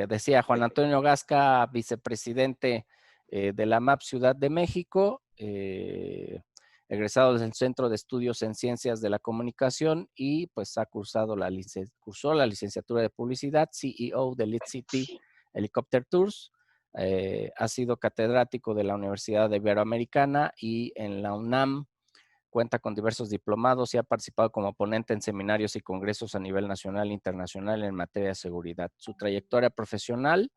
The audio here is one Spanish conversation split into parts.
decía Juan Antonio Gasca, vicepresidente de la MAP Ciudad de México, egresado del Centro de Estudios en Ciencias de la Comunicación y pues ha cursó la licenciatura de Publicidad, CEO de Lead City Helicopter Tours. Ha sido catedrático de la Universidad de Iberoamericana y en la UNAM. Cuenta con diversos diplomados y ha participado como ponente en seminarios y congresos a nivel nacional e internacional en materia de seguridad. Su trayectoria profesional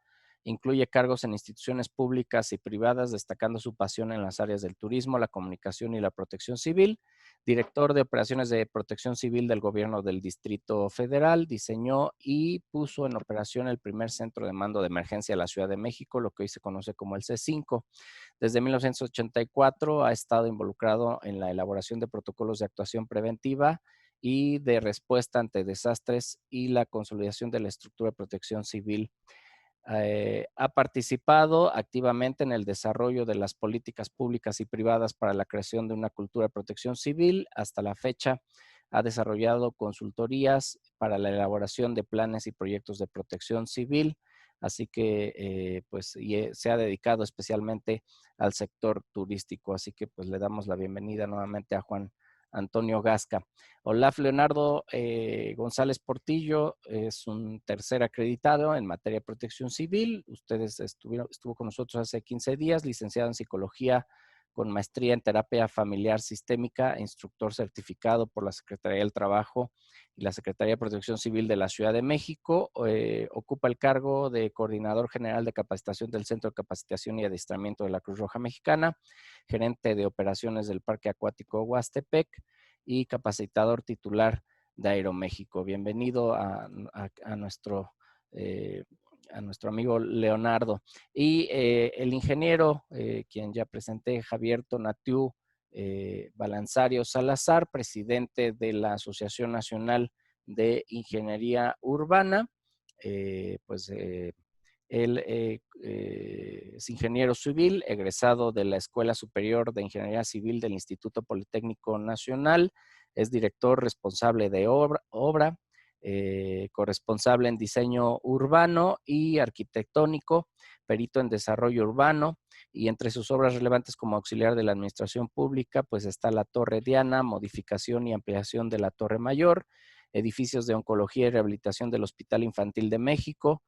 incluye cargos en instituciones públicas y privadas, destacando su pasión en las áreas del turismo, la comunicación y la protección civil. Director de operaciones de protección civil del gobierno del Distrito Federal, diseñó y puso en operación el primer centro de mando de emergencia de la Ciudad de México, lo que hoy se conoce como el C5. Desde 1984 ha estado involucrado en la elaboración de protocolos de actuación preventiva y de respuesta ante desastres y la consolidación de la estructura de protección civil. Ha participado activamente en el desarrollo de las políticas públicas y privadas para la creación de una cultura de protección civil. Hasta la fecha ha desarrollado consultorías para la elaboración de planes y proyectos de protección civil, así que se ha dedicado especialmente al sector turístico. Así que pues le damos la bienvenida nuevamente a Juan Antonio Gasca. Olaf Leonardo González Portillo es un tercer acreditado en materia de protección civil. Estuvo con nosotros hace 15 días, licenciado en psicología con maestría en terapia familiar sistémica, instructor certificado por la Secretaría del Trabajo y la Secretaría de Protección Civil de la Ciudad de México. Ocupa el cargo de coordinador general de capacitación del Centro de Capacitación y Adiestramiento de la Cruz Roja Mexicana, gerente de operaciones del Parque Acuático Huastepec y capacitador titular de Aeroméxico. Bienvenido a nuestro amigo Leonardo. Y el ingeniero, quien ya presenté, Javier Tonatiuh Balanzario Salazar, presidente de la Asociación Nacional de Ingeniería Urbana. Él es ingeniero civil, egresado de la Escuela Superior de Ingeniería Civil del Instituto Politécnico Nacional. Es director responsable de obra, corresponsable en diseño urbano y arquitectónico, perito en desarrollo urbano, y entre sus obras relevantes como auxiliar de la administración pública, pues está la Torre Diana, modificación y ampliación de la Torre Mayor, edificios de oncología y rehabilitación del Hospital Infantil de México,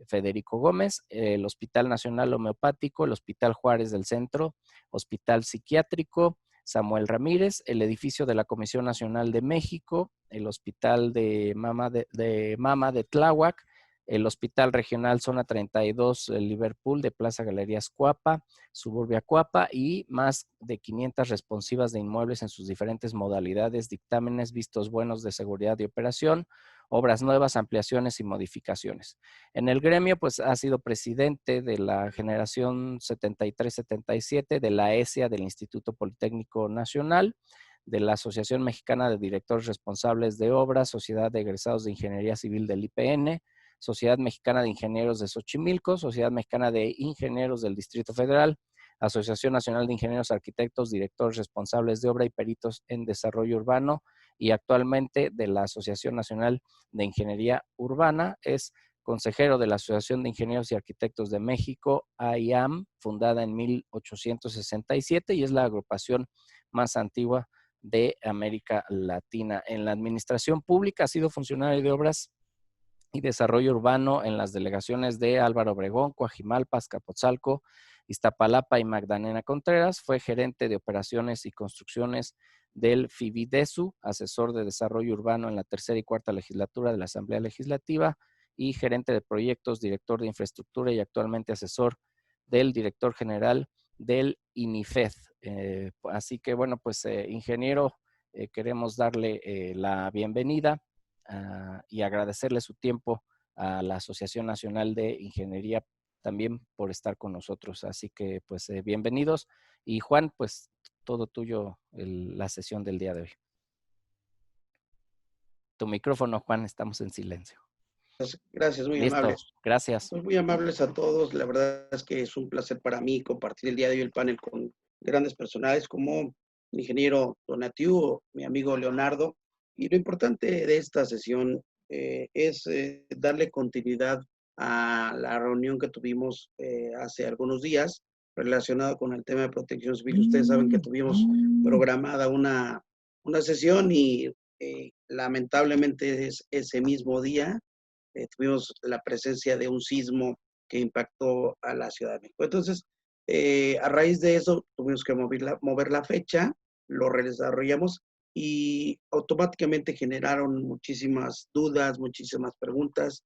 Federico Gómez, el Hospital Nacional Homeopático, el Hospital Juárez del Centro, Hospital Psiquiátrico Samuel Ramírez, el edificio de la Comisión Nacional de México, el Hospital de Mama de Tláhuac, el Hospital Regional Zona 32 Liverpool de Plaza Galerías Cuapa, Suburbia Cuapa, y más de 500 responsivas de inmuebles en sus diferentes modalidades, dictámenes, vistos buenos de seguridad y operación, obras nuevas, ampliaciones y modificaciones. En el gremio, pues ha sido presidente de la generación 73-77 de la ESIA del Instituto Politécnico Nacional, de la Asociación Mexicana de Directores Responsables de Obras, Sociedad de Egresados de Ingeniería Civil del IPN, Sociedad Mexicana de Ingenieros de Xochimilco, Sociedad Mexicana de Ingenieros del Distrito Federal, Asociación Nacional de Ingenieros Arquitectos, Directores Responsables de Obra y Peritos en Desarrollo Urbano, y actualmente de la Asociación Nacional de Ingeniería Urbana. Es consejero de la Asociación de Ingenieros y Arquitectos de México, AIAM, fundada en 1867, y es la agrupación más antigua de América Latina. En la administración pública ha sido funcionario de obras y desarrollo urbano en las delegaciones de Álvaro Obregón, Coajimalpa, Azcapotzalco, Iztapalapa y Magdalena Contreras. Fue gerente de operaciones y construcciones del FIBIDESU, asesor de desarrollo urbano en la tercera y cuarta legislatura de la Asamblea Legislativa, y gerente de proyectos, director de infraestructura y actualmente asesor del director general del INIFED. Así que bueno, pues ingeniero, queremos darle la bienvenida y agradecerle su tiempo a la Asociación Nacional de Ingeniería también por estar con nosotros. Así que pues bienvenidos. Y Juan, pues todo tuyo la sesión del día de hoy. Tu micrófono, Juan, estamos en silencio. Gracias, muy Listo, amables. gracias. Pues muy amables a todos. La verdad es que es un placer para mí compartir el día de hoy el panel con grandes personajes como el ingeniero Tonatiuh, mi amigo Leonardo. Y lo importante de esta sesión es darle continuidad a la reunión que tuvimos hace algunos días relacionado con el tema de protección civil. Ustedes saben que tuvimos programada una sesión y lamentablemente ese mismo día tuvimos la presencia de un sismo que impactó a la Ciudad de México. Entonces, a raíz de eso, tuvimos que mover la fecha, lo redesarrollamos y automáticamente generaron muchísimas dudas, muchísimas preguntas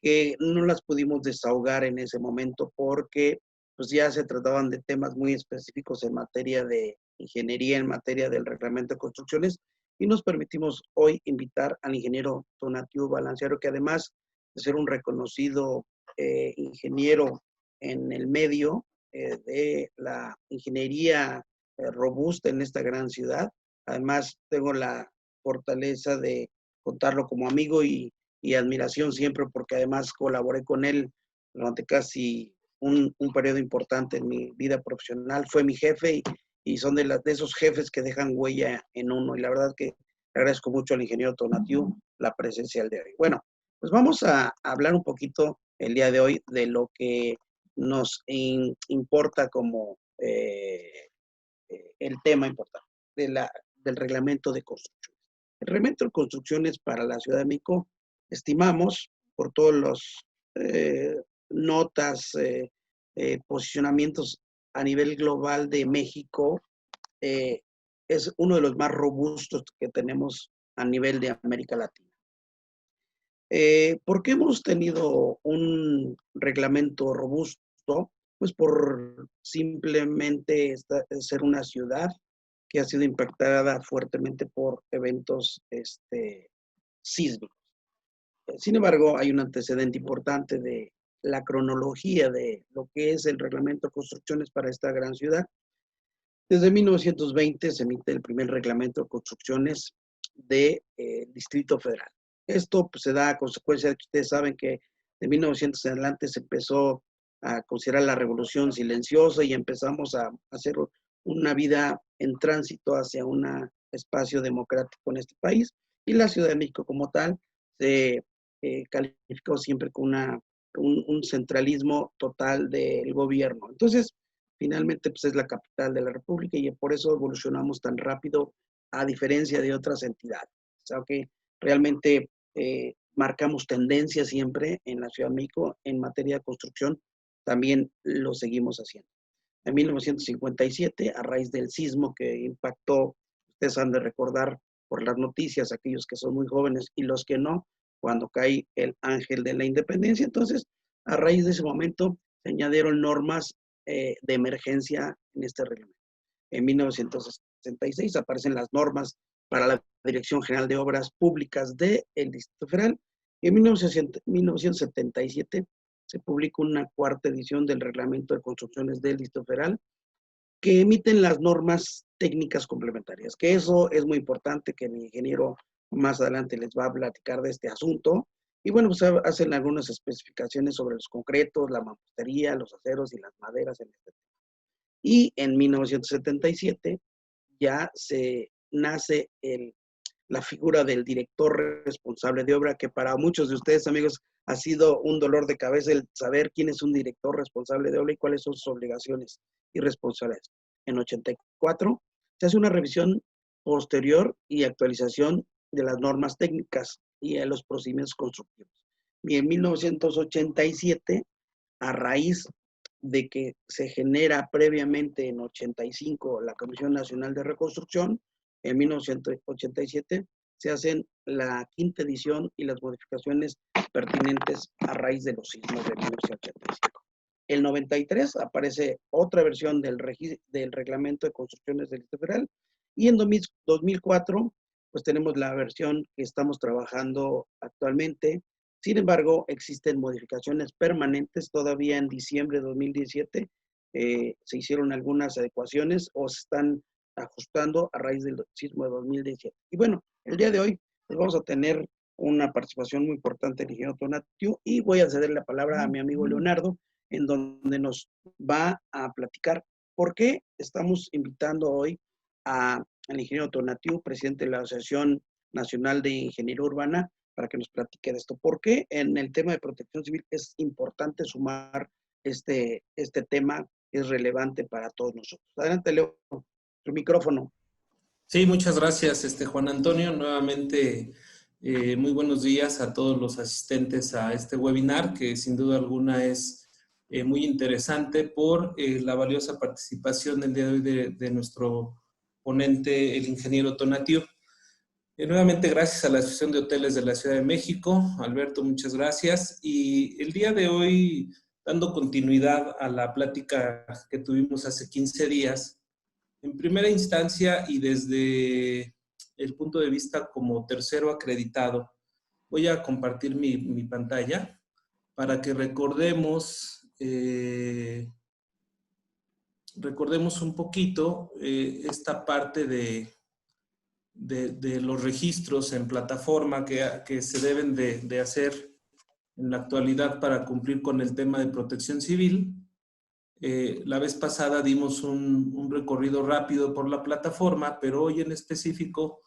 que no las pudimos desahogar en ese momento porque pues ya se trataban de temas muy específicos en materia de ingeniería, en materia del reglamento de construcciones, y nos permitimos hoy invitar al ingeniero Tonatiuh Balancearo, que además de ser un reconocido ingeniero en el medio de la ingeniería robusta en esta gran ciudad, además tengo la fortaleza de contarlo como amigo y admiración siempre, porque además colaboré con él durante casi un periodo importante en mi vida profesional. Fue mi jefe y son de esos jefes que dejan huella en uno. Y la verdad que le agradezco mucho al ingeniero Tonatiuh la presencia del día de hoy. Bueno, pues vamos a hablar un poquito el día de hoy de lo que nos importa como el tema importante del reglamento de construcción. El reglamento de construcciones para la Ciudad de México, estimamos, por todos los notas, posicionamientos a nivel global de México, eh, es uno de los más robustos que tenemos a nivel de América Latina. ¿Por qué hemos tenido un reglamento robusto? Pues por simplemente ser una ciudad que ha sido impactada fuertemente por eventos sísmicos. Sin embargo, hay un antecedente importante de la cronología de lo que es el reglamento de construcciones para esta gran ciudad. Desde 1920 se emite el primer reglamento de construcciones del Distrito Federal. Esto pues, se da a consecuencia de que ustedes saben que de 1900 en adelante se empezó a considerar la revolución silenciosa y empezamos a hacer una vida en tránsito hacia un espacio democrático en este país. Y la Ciudad de México como tal se calificó siempre con un centralismo total del gobierno. Entonces, finalmente pues es la capital de la República y por eso evolucionamos tan rápido a diferencia de otras entidades. O sea que realmente marcamos tendencia siempre en la Ciudad de México en materia de construcción, también lo seguimos haciendo. En 1957, a raíz del sismo que impactó, ustedes han de recordar por las noticias, aquellos que son muy jóvenes y los que no, cuando cae el ángel de la independencia. Entonces, a raíz de ese momento, se añadieron normas de emergencia en este reglamento. En 1966 aparecen las normas para la Dirección General de Obras Públicas del Distrito Federal. Y en 1977 se publica una cuarta edición del Reglamento de Construcciones del Distrito Federal que emiten las normas técnicas complementarias, que eso es muy importante, que mi ingeniero más adelante les va a platicar de este asunto. Y bueno, pues hacen algunas especificaciones sobre los concretos, la mampostería, los aceros y las maderas en este tema. Y en 1977 ya se nace la figura del director responsable de obra, que para muchos de ustedes, amigos, ha sido un dolor de cabeza el saber quién es un director responsable de obra y cuáles son sus obligaciones y responsabilidades. En 84 se hace una revisión posterior y actualización de las normas técnicas y de los procedimientos constructivos. Y en 1987, a raíz de que se genera previamente en 85 la Comisión Nacional de Reconstrucción, en 1987 se hacen la quinta edición y las modificaciones pertinentes a raíz de los sismos de 1985. El 93 aparece otra versión del reglamento de construcciones del Distrito Federal y en 2004 pues tenemos la versión que estamos trabajando actualmente. Sin embargo, existen modificaciones permanentes. Todavía en diciembre de 2017 se hicieron algunas adecuaciones o se están ajustando a raíz del sismo de 2017. Y bueno, el día de hoy pues vamos a tener una participación muy importante del ingeniero Tonatiuh y voy a ceder la palabra a mi amigo Leonardo, en donde nos va a platicar por qué estamos invitando hoy al ingeniero Tonatiuh, presidente de la Asociación Nacional de Ingeniería Urbana, para que nos platique de esto. ¿Por qué en el tema de protección civil es importante sumar este tema? Es relevante para todos nosotros. Adelante, Leo, tu micrófono. Sí, muchas gracias, Juan Antonio. Nuevamente, muy buenos días a todos los asistentes a este webinar, que sin duda alguna es muy interesante por la valiosa participación el día de hoy de nuestro ponente, el ingeniero Tonatiuh. Nuevamente, gracias a la Asociación de Hoteles de la Ciudad de México. Alberto, muchas gracias. Y el día de hoy, dando continuidad a la plática que tuvimos hace 15 días, en primera instancia y desde el punto de vista como tercero acreditado, voy a compartir mi pantalla para que recordemos un poquito esta parte de los registros en plataforma que se deben de hacer en la actualidad para cumplir con el tema de protección civil. La vez pasada dimos un recorrido rápido por la plataforma, pero hoy en específico,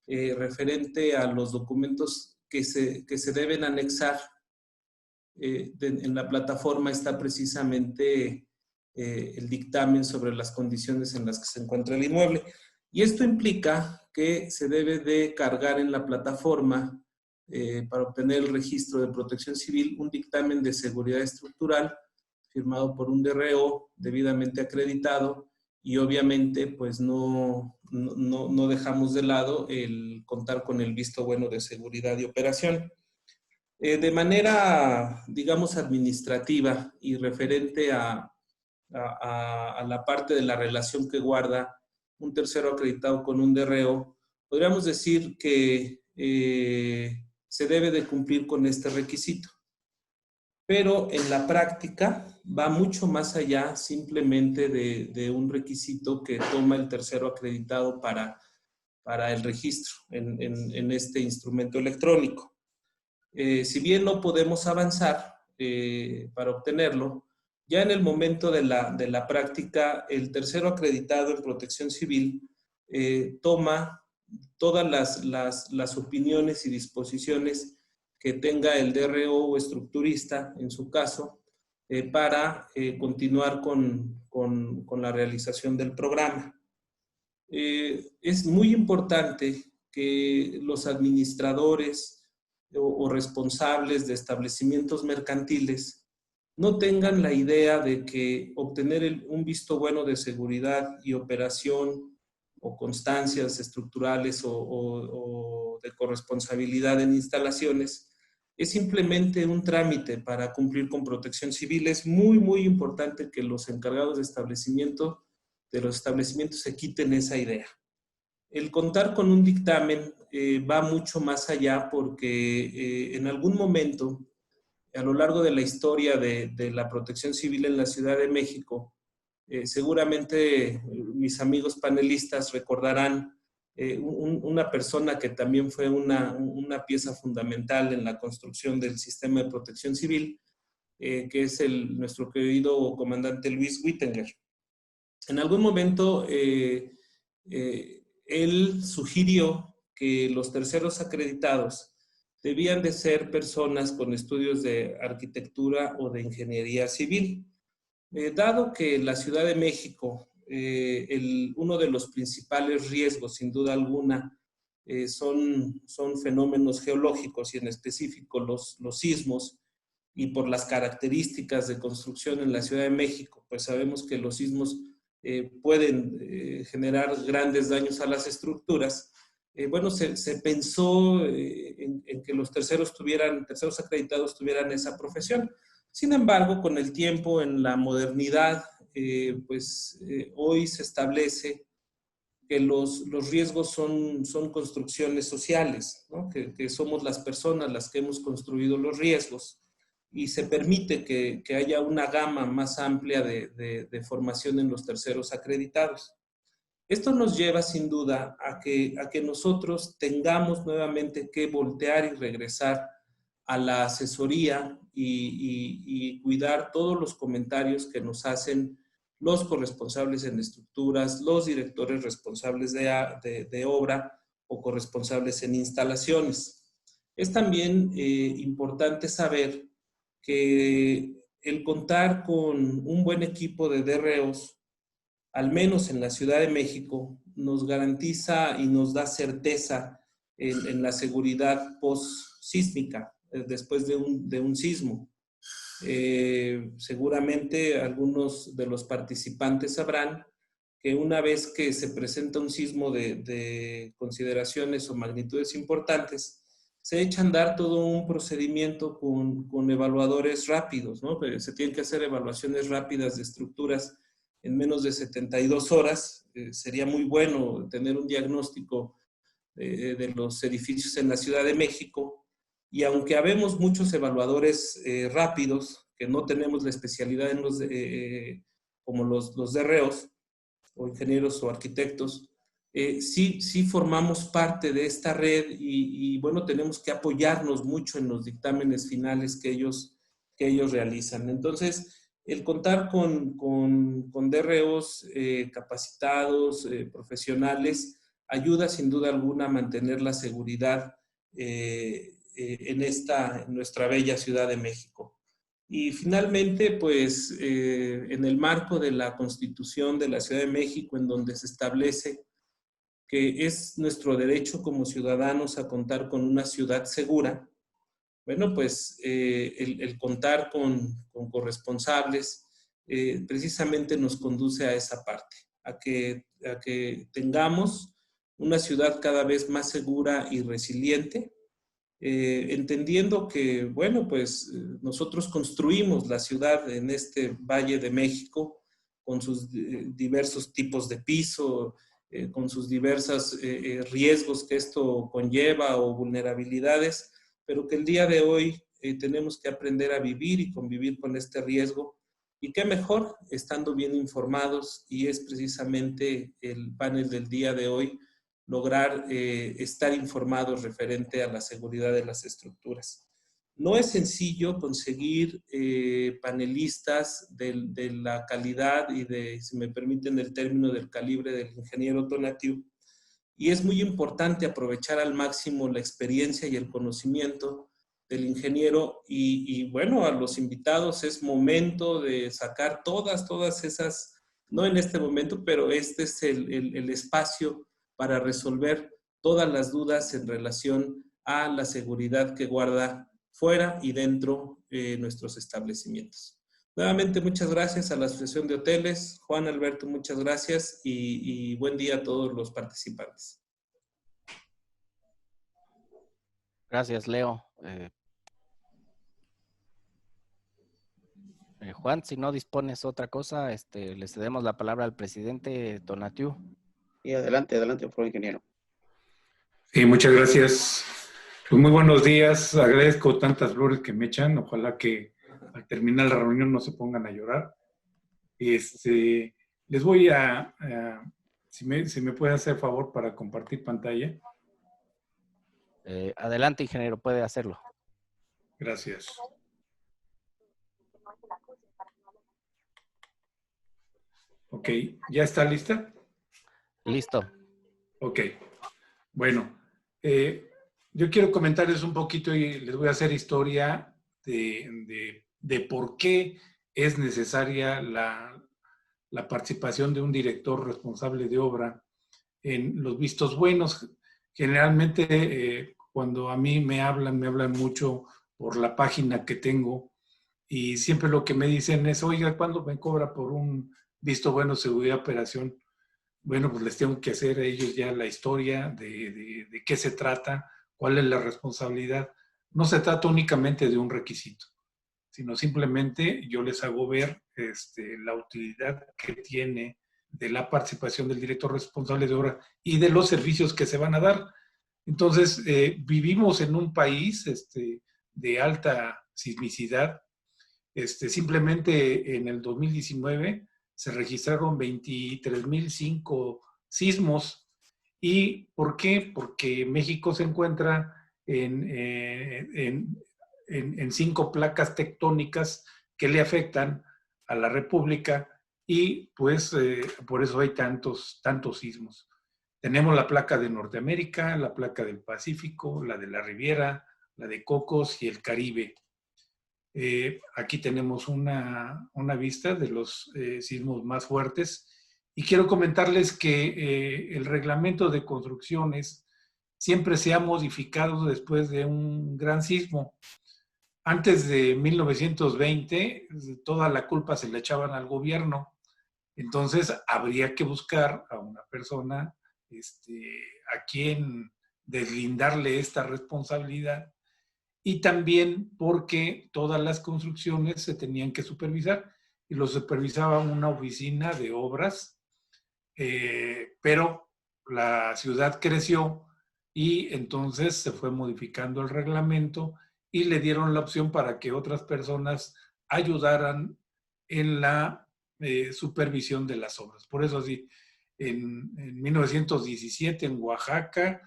referente a los documentos que se deben anexar en la plataforma, está precisamente el dictamen sobre las condiciones en las que se encuentra el inmueble. Y esto implica que se debe de cargar en la plataforma, para obtener el registro de protección civil, un dictamen de seguridad estructural firmado por un DRO debidamente acreditado, y obviamente pues no dejamos de lado el contar con el visto bueno de seguridad y operación. De manera, digamos, administrativa y referente a la parte de la relación que guarda un tercero acreditado con un DRO, podríamos decir que se debe de cumplir con este requisito. Pero en la práctica va mucho más allá simplemente de un requisito que toma el tercero acreditado para el registro en este instrumento electrónico. Si bien no podemos avanzar para obtenerlo, ya en el momento de la práctica, el tercero acreditado en protección civil toma todas las opiniones y disposiciones que tenga el DRO o estructurista, en su caso, para continuar con la realización del programa. Es muy importante que los administradores o responsables de establecimientos mercantiles no tengan la idea de que obtener un visto bueno de seguridad y operación o constancias estructurales o de corresponsabilidad en instalaciones es simplemente un trámite para cumplir con protección civil. Es muy, muy importante que los encargados de los establecimientos se quiten esa idea. El contar con un dictamen va mucho más allá, porque en algún momento, a lo largo de la historia de la protección civil en la Ciudad de México, seguramente mis amigos panelistas recordarán una persona que también fue una pieza fundamental en la construcción del sistema de protección civil, que es nuestro querido comandante Luis Whittinger. En algún momento, él sugirió que los terceros acreditados debían de ser personas con estudios de arquitectura o de ingeniería civil. Dado que en la Ciudad de México, uno de los principales riesgos, sin duda alguna, son fenómenos geológicos, y en específico los sismos, y por las características de construcción en la Ciudad de México, pues sabemos que los sismos pueden generar grandes daños a las estructuras. Bueno, se pensó en que los terceros acreditados tuvieran esa profesión. Sin embargo, con el tiempo, en la modernidad, hoy se establece que los riesgos son construcciones sociales, ¿no? Que somos las personas las que hemos construido los riesgos, y se permite que haya una gama más amplia de formación en los terceros acreditados. Esto nos lleva sin duda a que nosotros tengamos nuevamente que voltear y regresar a la asesoría y cuidar todos los comentarios que nos hacen los corresponsables en estructuras, los directores responsables de obra o corresponsables en instalaciones. Es también importante saber que el contar con un buen equipo de DREOs, al menos en la Ciudad de México, nos garantiza y nos da certeza en la seguridad post-sísmica, después de un sismo. Seguramente algunos de los participantes sabrán que una vez que se presenta un sismo de consideraciones o magnitudes importantes, se echa a andar todo un procedimiento con evaluadores rápidos, ¿no? Se tienen que hacer evaluaciones rápidas de estructuras en menos de 72 horas. Sería muy bueno tener un diagnóstico de los edificios en la Ciudad de México. Y aunque habemos muchos evaluadores rápidos, que no tenemos la especialidad en como los DREOs, o ingenieros o arquitectos, sí formamos parte de esta red y bueno, tenemos que apoyarnos mucho en los dictámenes finales que ellos realizan. Entonces, el contar con DREOs capacitados, profesionales, ayuda sin duda alguna a mantener la seguridad en nuestra bella Ciudad de México. Y finalmente, pues, en el marco de la Constitución de la Ciudad de México, en donde se establece que es nuestro derecho como ciudadanos a contar con una ciudad segura, bueno, pues el contar con corresponsables precisamente nos conduce a esa parte, a que tengamos una ciudad cada vez más segura y resiliente, entendiendo que, bueno, pues nosotros construimos la ciudad en este Valle de México con sus diversos tipos de piso, con sus diversos riesgos que esto conlleva o vulnerabilidades, pero que el día de hoy tenemos que aprender a vivir y convivir con este riesgo. Y qué mejor estando bien informados, y es precisamente el panel del día de hoy, lograr estar informados referente a la seguridad de las estructuras. No es sencillo conseguir panelistas de la calidad y si me permiten el término, del calibre del ingeniero Tonatiuh, y es muy importante aprovechar al máximo la experiencia y el conocimiento del ingeniero y bueno, a los invitados es momento de sacar todas esas, no en este momento, pero este es el espacio para resolver todas las dudas en relación a la seguridad que guarda fuera y dentro de nuestros establecimientos. Nuevamente, muchas gracias a la Asociación de Hoteles. Juan Alberto, muchas gracias y buen día a todos los participantes. Gracias, Leo. Juan, si no dispones otra cosa, le cedemos la palabra al presidente Tonatiuh. Y adelante, por favor, ingeniero. Sí, muchas gracias. Pues muy buenos días. Agradezco tantas flores que me echan. Ojalá que al terminar la reunión no se pongan a llorar. Les voy si me puede hacer favor para compartir pantalla. Adelante, ingeniero, puede hacerlo. Gracias. Ok, ¿ya está lista? Listo. Ok, bueno, yo quiero comentarles un poquito y les voy a hacer historia de por qué es necesaria la participación de un director responsable de obra en los vistos buenos. Generalmente, cuando a mí me hablan mucho por la página que tengo y siempre lo que me dicen es, oiga, ¿cuándo me cobra por un visto bueno de seguridad de operación? Bueno, pues les tengo que hacer a ellos ya la historia de qué se trata, cuál es la responsabilidad. No se trata únicamente de un requisito, sino simplemente yo les hago ver la utilidad que tiene de la participación del director responsable de obra y de los servicios que se van a dar. Entonces, vivimos en un país de alta sismicidad. Simplemente en el 2019 se registraron 23.005 sismos. ¿Y por qué? Porque México se encuentra en 5 placas tectónicas que le afectan a la República y pues por eso hay tantos sismos. Tenemos la placa de Norteamérica, la placa del Pacífico, la de la Riviera, la de Cocos y el Caribe. Aquí tenemos una vista de los sismos más fuertes y quiero comentarles que el reglamento de construcciones siempre se ha modificado después de un gran sismo. Antes de 1920, toda la culpa se le echaban al gobierno. Entonces, habría que buscar a una persona a quien deslindarle esta responsabilidad. Y también porque todas las construcciones se tenían que supervisar y lo supervisaba una oficina de obras, pero la ciudad creció y entonces se fue modificando el reglamento y le dieron la opción para que otras personas ayudaran en la supervisión de las obras. Por eso así, en 1917 en Oaxaca,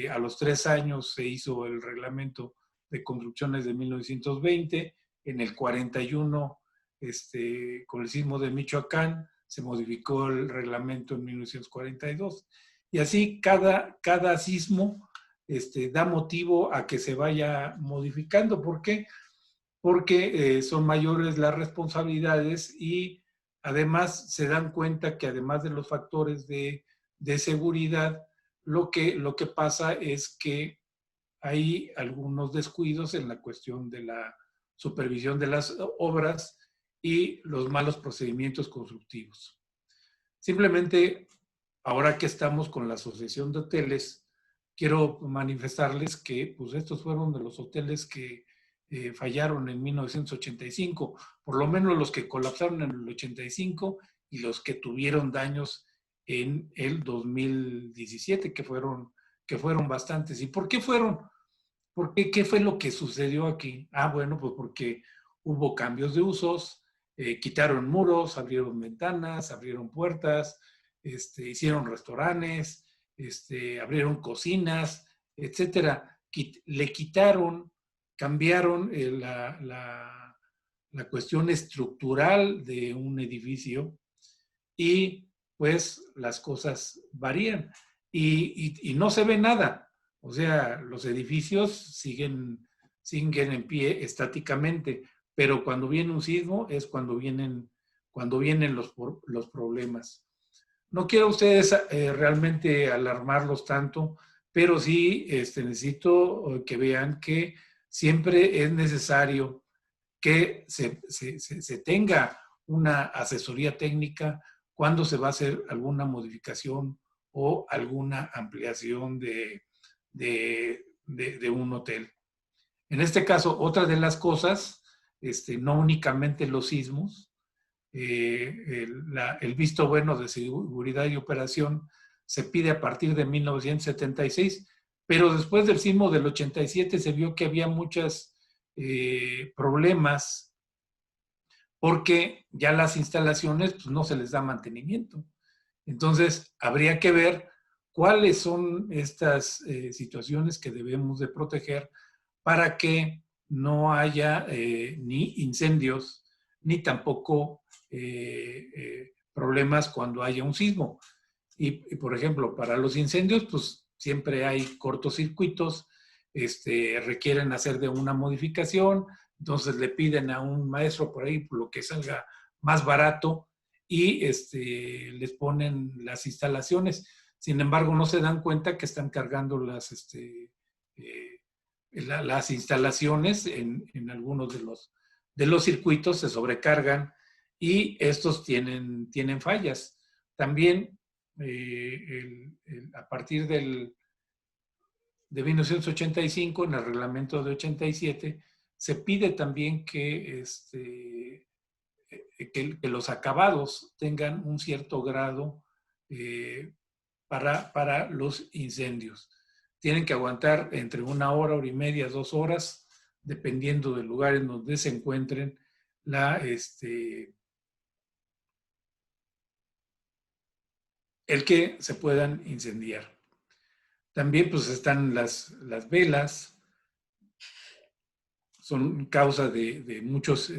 a los 3 años se hizo el reglamento de construcciones de 1920, en el 41, con el sismo de Michoacán, se modificó el reglamento en 1942. Y así cada sismo da motivo a que se vaya modificando. ¿Por qué? Porque son mayores las responsabilidades y además se dan cuenta que además de los factores de seguridad, lo que pasa es que hay algunos descuidos en la cuestión de la supervisión de las obras y los malos procedimientos constructivos. Simplemente, ahora que estamos con la Asociación de Hoteles, quiero manifestarles que pues, estos fueron de los hoteles que fallaron en 1985, por lo menos los que colapsaron en el 85 y los que tuvieron daños en el 2017, que fueron bastantes. ¿Y por qué fueron? ¿Qué fue lo que sucedió aquí? Bueno, pues porque hubo cambios de usos, quitaron muros, abrieron ventanas, abrieron puertas, hicieron restaurantes, abrieron cocinas, etcétera. Le quitaron, cambiaron la cuestión estructural de un edificio y pues las cosas varían y no se ve nada. O sea, los edificios siguen en pie estáticamente, pero cuando viene un sismo es cuando vienen los problemas. No quiero a ustedes realmente alarmarlos tanto, pero sí necesito que vean que siempre es necesario que se tenga una asesoría técnica cuando se va a hacer alguna modificación o alguna ampliación de un hotel. En este caso, otra de las cosas, no únicamente los sismos, el visto bueno de seguridad y operación se pide a partir de 1976, pero después del sismo del 87 se vio que había muchos problemas porque ya las instalaciones pues, no se les da mantenimiento. Entonces, habría que ver cuáles son estas situaciones que debemos de proteger para que no haya ni incendios, ni tampoco problemas cuando haya un sismo. Y, por ejemplo, para los incendios, pues siempre hay cortocircuitos, requieren hacer de una modificación, entonces le piden a un maestro por ahí por lo que salga más barato y les ponen las instalaciones. Sin embargo, no se dan cuenta que están cargando las instalaciones en algunos de los circuitos, se sobrecargan y estos tienen fallas. También a partir de 1985, en el reglamento de 87, se pide también que los acabados tengan un cierto grado para los incendios. Tienen que aguantar entre 1 hora, 1 hora y media, 2 horas, dependiendo del lugar en donde se encuentren el que se puedan incendiar. También pues están las velas, son causa de muchos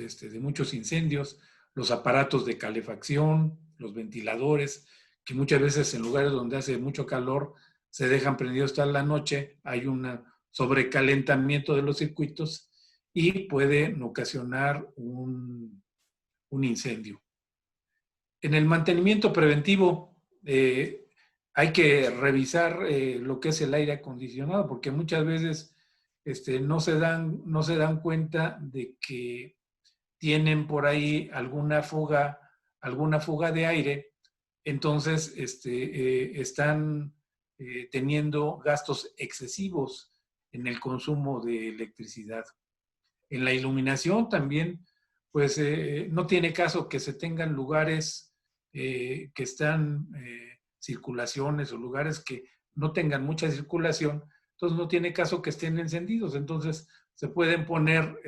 incendios, los aparatos de calefacción, los ventiladores, que muchas veces en lugares donde hace mucho calor se dejan prendidos toda la noche, hay una sobrecalentamiento de los circuitos y pueden ocasionar un incendio. En el mantenimiento preventivo hay que revisar lo que es el aire acondicionado, porque muchas veces no se dan cuenta de que tienen por ahí alguna fuga de aire, entonces están teniendo gastos excesivos en el consumo de electricidad. En la iluminación también, pues no tiene caso que se tengan lugares que están circulaciones o lugares que no tengan mucha circulación, entonces no tiene caso que estén encendidos. Entonces se pueden poner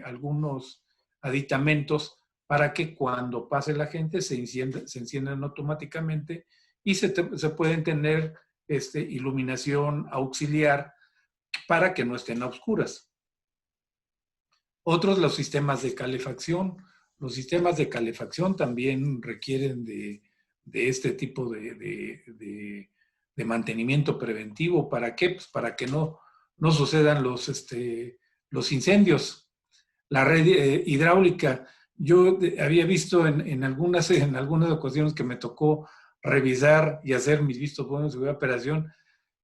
algunos aditamentos para que cuando pase la gente se enciendan automáticamente y se pueden tener iluminación auxiliar para que no estén a oscuras. Otros, los sistemas de calefacción. Los sistemas de calefacción también requieren de este tipo de mantenimiento preventivo. ¿Para qué? Pues para que no sucedan los incendios. La red hidráulica. Yo había visto en algunas ocasiones que me tocó revisar y hacer mis vistos buenos de operación.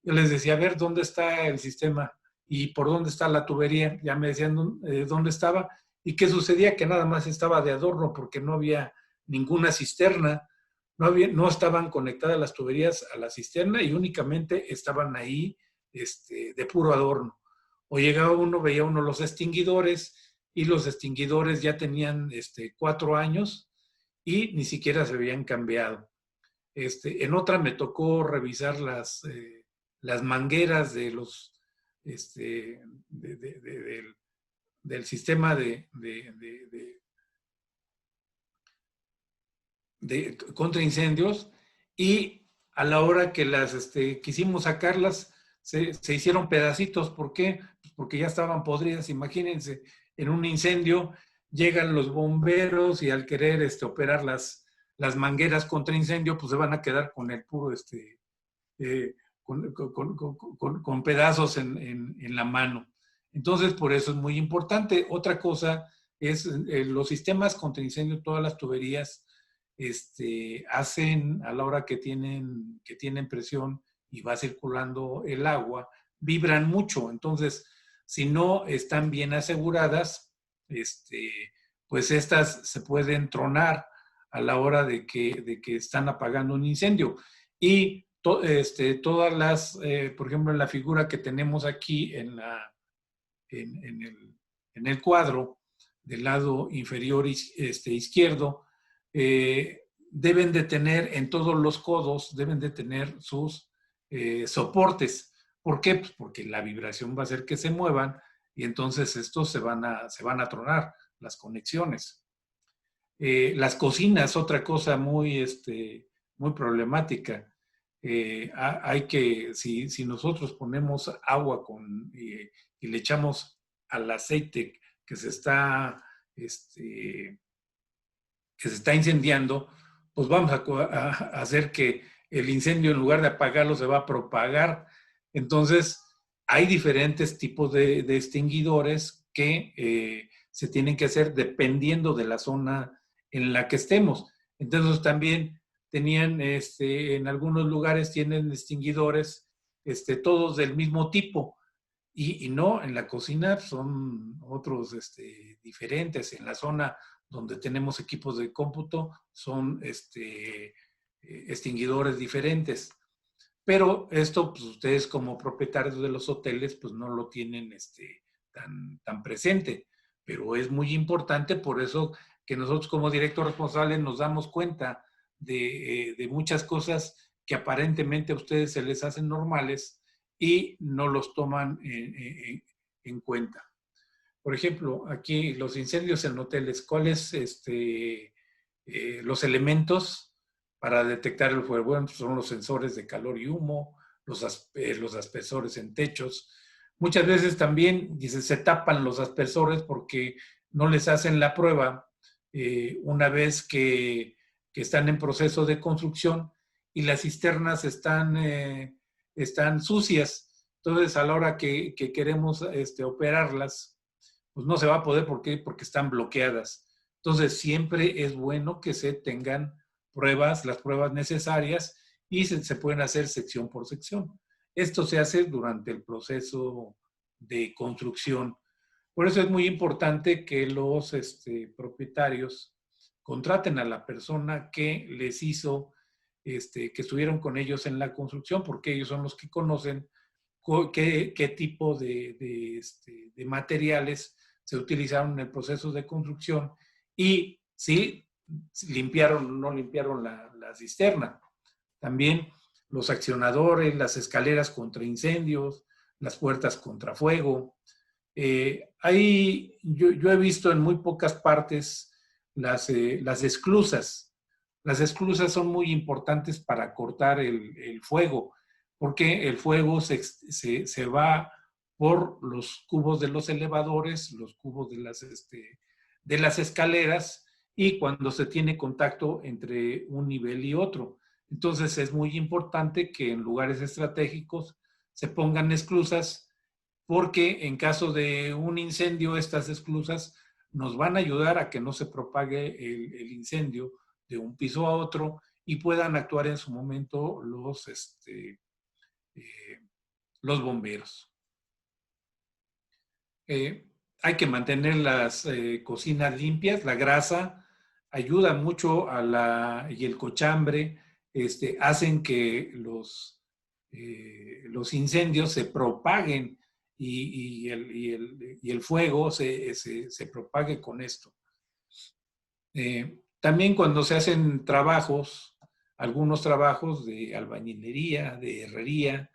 Yo les decía, a ver, ¿dónde está el sistema? ¿Y por dónde está la tubería? Ya me decían dónde estaba. ¿Y qué sucedía? Que nada más estaba de adorno porque no había ninguna cisterna. No estaban conectadas las tuberías a la cisterna y únicamente estaban ahí de puro adorno. O llegaba uno, veía uno los extinguidores y los extinguidores ya tenían 4 años y ni siquiera se habían cambiado. En otra me tocó revisar las mangueras de los del sistema de contra incendios, y a la hora que las quisimos sacarlas se hicieron pedacitos. ¿Por qué? Pues porque ya estaban podridas. Imagínense, en un incendio llegan los bomberos y al querer operar las mangueras contra incendio, pues se van a quedar con el puro con pedazos en la mano. Entonces, por eso es muy importante. Otra cosa es los sistemas contra incendio, todas las tuberías hacen, a la hora que tienen presión y va circulando el agua, vibran mucho. Entonces, si no están bien aseguradas, pues estas se pueden tronar a la hora de que están apagando un incendio. Y todas las, por ejemplo, en la figura que tenemos aquí en el cuadro del lado inferior izquierdo, deben de tener en todos los codos, deben de tener sus soportes. ¿Por qué? Pues porque la vibración va a hacer que se muevan y entonces estos se van a tronar, las conexiones. Las cocinas, otra cosa muy problemática. Hay que, si nosotros ponemos agua y le echamos al aceite que se está incendiando, pues vamos a hacer que el incendio, en lugar de apagarlo, se va a propagar. Entonces, hay diferentes tipos de extinguidores que se tienen que hacer dependiendo de la zona en la que estemos. Entonces, también tenían, en algunos lugares tienen extinguidores, todos del mismo tipo. Y no, en la cocina son otros diferentes. En la zona donde tenemos equipos de cómputo son extinguidores diferentes. Pero esto, pues ustedes como propietarios de los hoteles, pues no lo tienen tan presente. Pero es muy importante, por eso que nosotros como director responsable nos damos cuenta de muchas cosas que aparentemente a ustedes se les hacen normales y no los toman en cuenta. Por ejemplo, aquí los incendios en hoteles, ¿cuáles los elementos para detectar el fuego? Bueno, son los sensores de calor y humo, los aspersores en techos. Muchas veces también se tapan los aspersores porque no les hacen la prueba una vez que están en proceso de construcción y las cisternas están sucias. Entonces, a la hora que queremos operarlas, pues no se va a poder. ¿Por qué? Porque están bloqueadas. Entonces, siempre es bueno que se tengan pruebas, las pruebas necesarias, y se pueden hacer sección por sección. Esto se hace durante el proceso de construcción. Por eso es muy importante que los propietarios contraten a la persona que les hizo, que estuvieron con ellos en la construcción, porque ellos son los que conocen qué tipo de materiales se utilizaron en el proceso de construcción y si limpiaron o no limpiaron la cisterna. También los accionadores, las escaleras contra incendios, las puertas contra fuego. Yo he visto en muy pocas partes las esclusas. Las esclusas son muy importantes para cortar el fuego, porque el fuego se va por los cubos de los elevadores, los cubos de las escaleras, y cuando se tiene contacto entre un nivel y otro. Entonces es muy importante que en lugares estratégicos se pongan esclusas, porque en caso de un incendio, estas esclusas nos van a ayudar a que no se propague el incendio de un piso a otro y puedan actuar en su momento los bomberos. Hay que mantener las cocinas limpias. La grasa ayuda mucho y el cochambre hacen que los incendios se propaguen y el fuego se propague con esto. También cuando se hacen trabajos, algunos trabajos de albañilería, de herrería,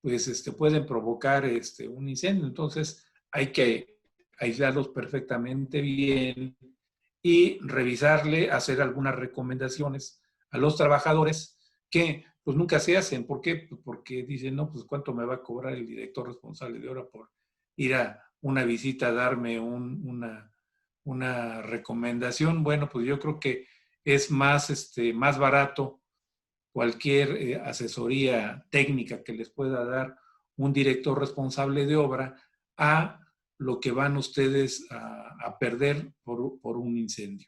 pues pueden provocar un incendio. Entonces hay que aislarlos perfectamente bien y revisarle, hacer algunas recomendaciones a los trabajadores que pues nunca se hacen. ¿Por qué? Pues porque dicen, no, pues ¿cuánto me va a cobrar el director responsable de obra por ir a una visita a darme una recomendación? Bueno, pues yo creo que es más barato cualquier asesoría técnica que les pueda dar un director responsable de obra a lo que van ustedes a perder por un incendio.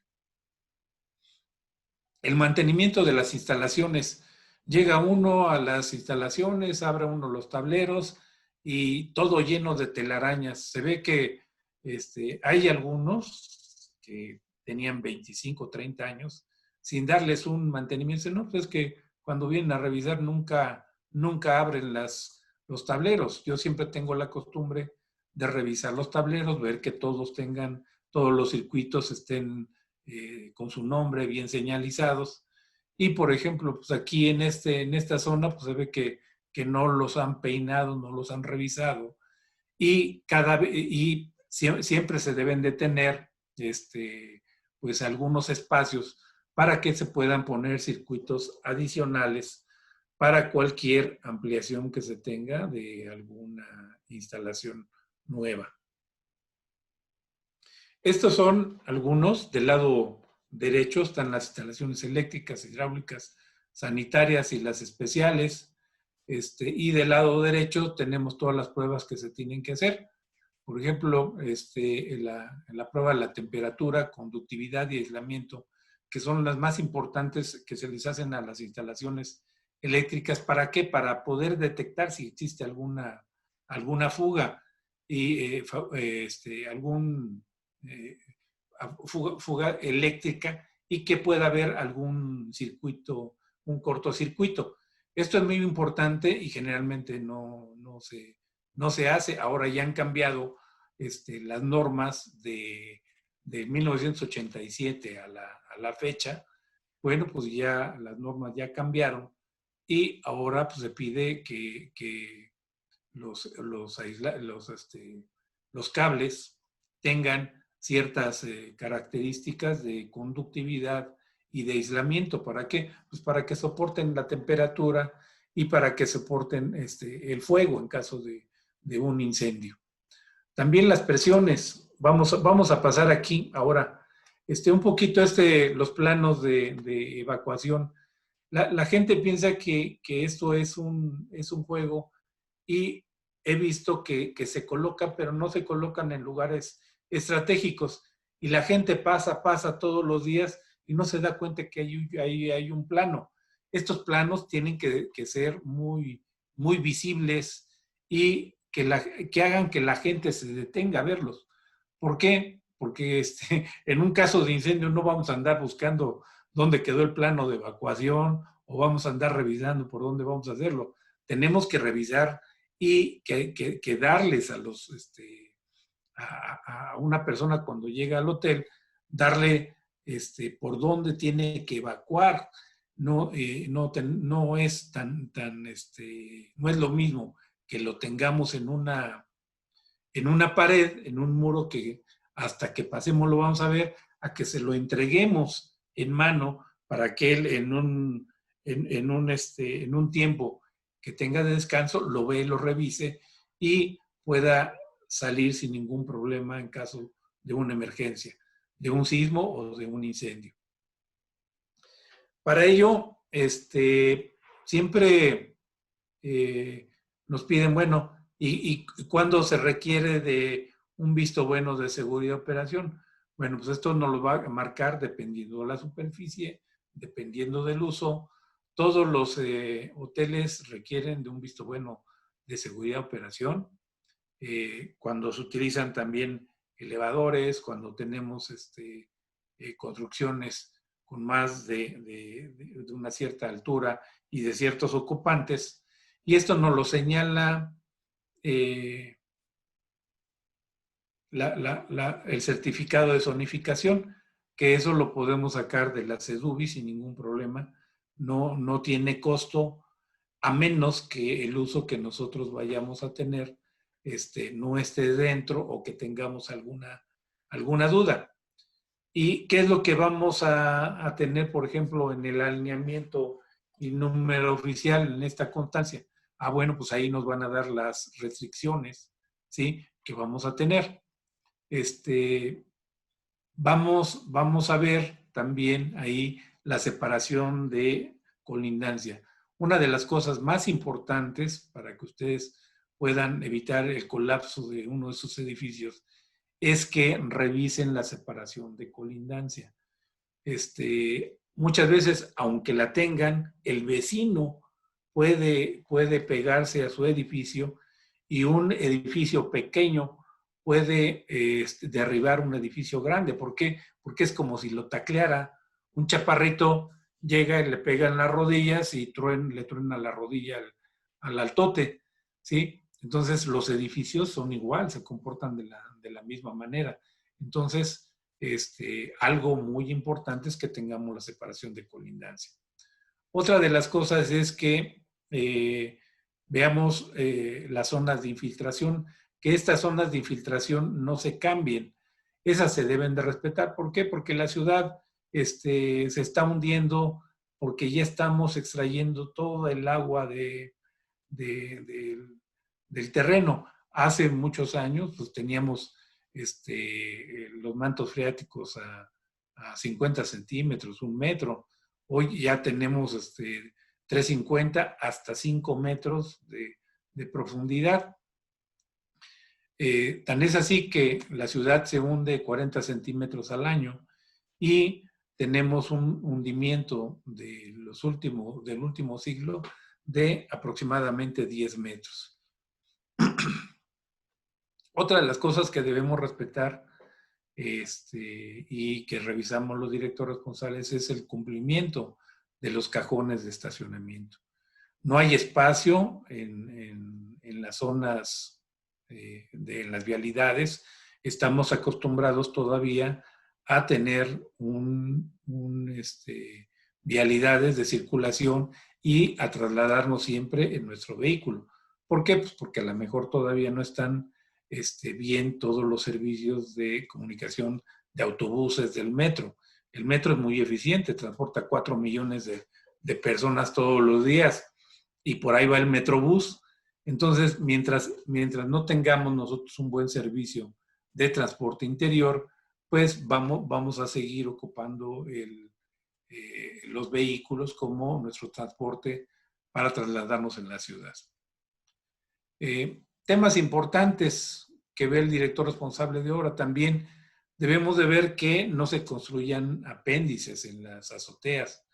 El mantenimiento de las instalaciones. Llega uno a las instalaciones, abre uno los tableros y todo lleno de telarañas. Se ve que hay algunos que tenían 25, 30 años sin darles un mantenimiento. No, pues es que cuando vienen a revisar nunca abren los tableros. Yo siempre tengo la costumbre de revisar los tableros, ver que todos los circuitos estén con su nombre bien señalizados. Y por ejemplo, pues aquí en esta zona pues se ve que no los han peinado, no los han revisado. Y siempre se deben de tener pues algunos espacios para que se puedan poner circuitos adicionales para cualquier ampliación que se tenga de alguna instalación nueva. Estos son algunos. Del lado derecho están las instalaciones eléctricas, hidráulicas, sanitarias y las especiales. Y del lado derecho tenemos todas las pruebas que se tienen que hacer. Por ejemplo, en la prueba de la temperatura, conductividad y aislamiento, que son las más importantes que se les hacen a las instalaciones eléctricas. ¿Para qué? Para poder detectar si existe alguna fuga y fuga eléctrica y que pueda haber algún circuito, un cortocircuito. Esto es muy importante y generalmente no se hace. Ahora ya han cambiado las normas de 1987 a la fecha. Bueno, pues ya las normas ya cambiaron y ahora pues se pide que los cables tengan ciertas características de conductividad y de aislamiento. ¿Para qué? Pues para que soporten la temperatura y para que soporten el fuego en caso de un incendio. También las presiones. Vamos a pasar aquí ahora un poquito los planos de evacuación. La gente piensa que esto es un juego y he visto que se colocan, pero no se colocan en lugares estratégicos. Y la gente pasa todos los días y no se da cuenta que hay un plano. Estos planos tienen que ser muy, muy visibles y que hagan que la gente se detenga a verlos. ¿Por qué? Porque en un caso de incendio no vamos a andar buscando dónde quedó el plano de evacuación o vamos a andar revisando por dónde vamos a hacerlo. Tenemos que revisar y que darles a una persona cuando llega al hotel, darle por dónde tiene que evacuar. No es no es lo mismo que lo tengamos en una pared, en un muro que hasta que pasemos lo vamos a ver, a que se lo entreguemos en mano para que él en un tiempo que tenga de descanso lo ve, lo revise y pueda salir sin ningún problema en caso de una emergencia, de un sismo o de un incendio. Para ello, siempre nos piden, bueno, ¿y cuándo se requiere de un visto bueno de seguridad de operación? Bueno, pues esto nos lo va a marcar dependiendo de la superficie, dependiendo del uso. Todos los hoteles requieren de un visto bueno de seguridad de operación. Cuando se utilizan también elevadores, cuando tenemos construcciones con más de una cierta altura y de ciertos ocupantes. Y esto nos lo señala el certificado de zonificación, que eso lo podemos sacar de la CEDUBI sin ningún problema. No tiene costo, a menos que el uso que nosotros vayamos a tener no esté dentro o que tengamos alguna duda. ¿Y qué es lo que vamos a tener, por ejemplo, en el alineamiento y número oficial en esta constancia? Bueno, pues ahí nos van a dar las restricciones, ¿sí?, que vamos a tener. Vamos a ver también ahí la separación de colindancia. Una de las cosas más importantes para que ustedes puedan evitar el colapso de uno de sus edificios es que revisen la separación de colindancia. Muchas veces, aunque la tengan, el vecino puede pegarse a su edificio y un edificio pequeño puede derribar un edificio grande. ¿Por qué? Porque es como si lo tacleara. Un chaparrito llega y le pega en las rodillas y le truena la rodilla al altote, ¿sí? Entonces, los edificios son igual, se comportan de la misma manera. Entonces, algo muy importante es que tengamos la separación de colindancia. Otra de las cosas es que veamos las zonas de infiltración, que estas zonas de infiltración no se cambien. Esas se deben de respetar. ¿Por qué? Porque la ciudad se está hundiendo, porque ya estamos extrayendo todo el agua del terreno. Hace muchos años pues teníamos los mantos freáticos a 50 centímetros, 1 metro. Hoy ya tenemos 350 hasta 5 metros de profundidad. Tan es así que la ciudad se hunde 40 centímetros al año y tenemos un hundimiento del último siglo de aproximadamente 10 metros. Otra de las cosas que debemos respetar y que revisamos los directores responsables es el cumplimiento de los cajones de estacionamiento. No hay espacio en las zonas de las vialidades. Estamos acostumbrados todavía a tener vialidades de circulación y a trasladarnos siempre en nuestro vehículo. ¿Por qué? Pues porque a lo mejor todavía no están bien todos los servicios de comunicación de autobuses del metro. El metro es muy eficiente, transporta 4 millones de personas todos los días y por ahí va el Metrobús. Entonces, mientras no tengamos nosotros un buen servicio de transporte interior, pues vamos a seguir ocupando los vehículos como nuestro transporte para trasladarnos en la ciudad. temas importantes que ve el director responsable de obra. También debemos de ver que no se construyan apéndices en las azoteas.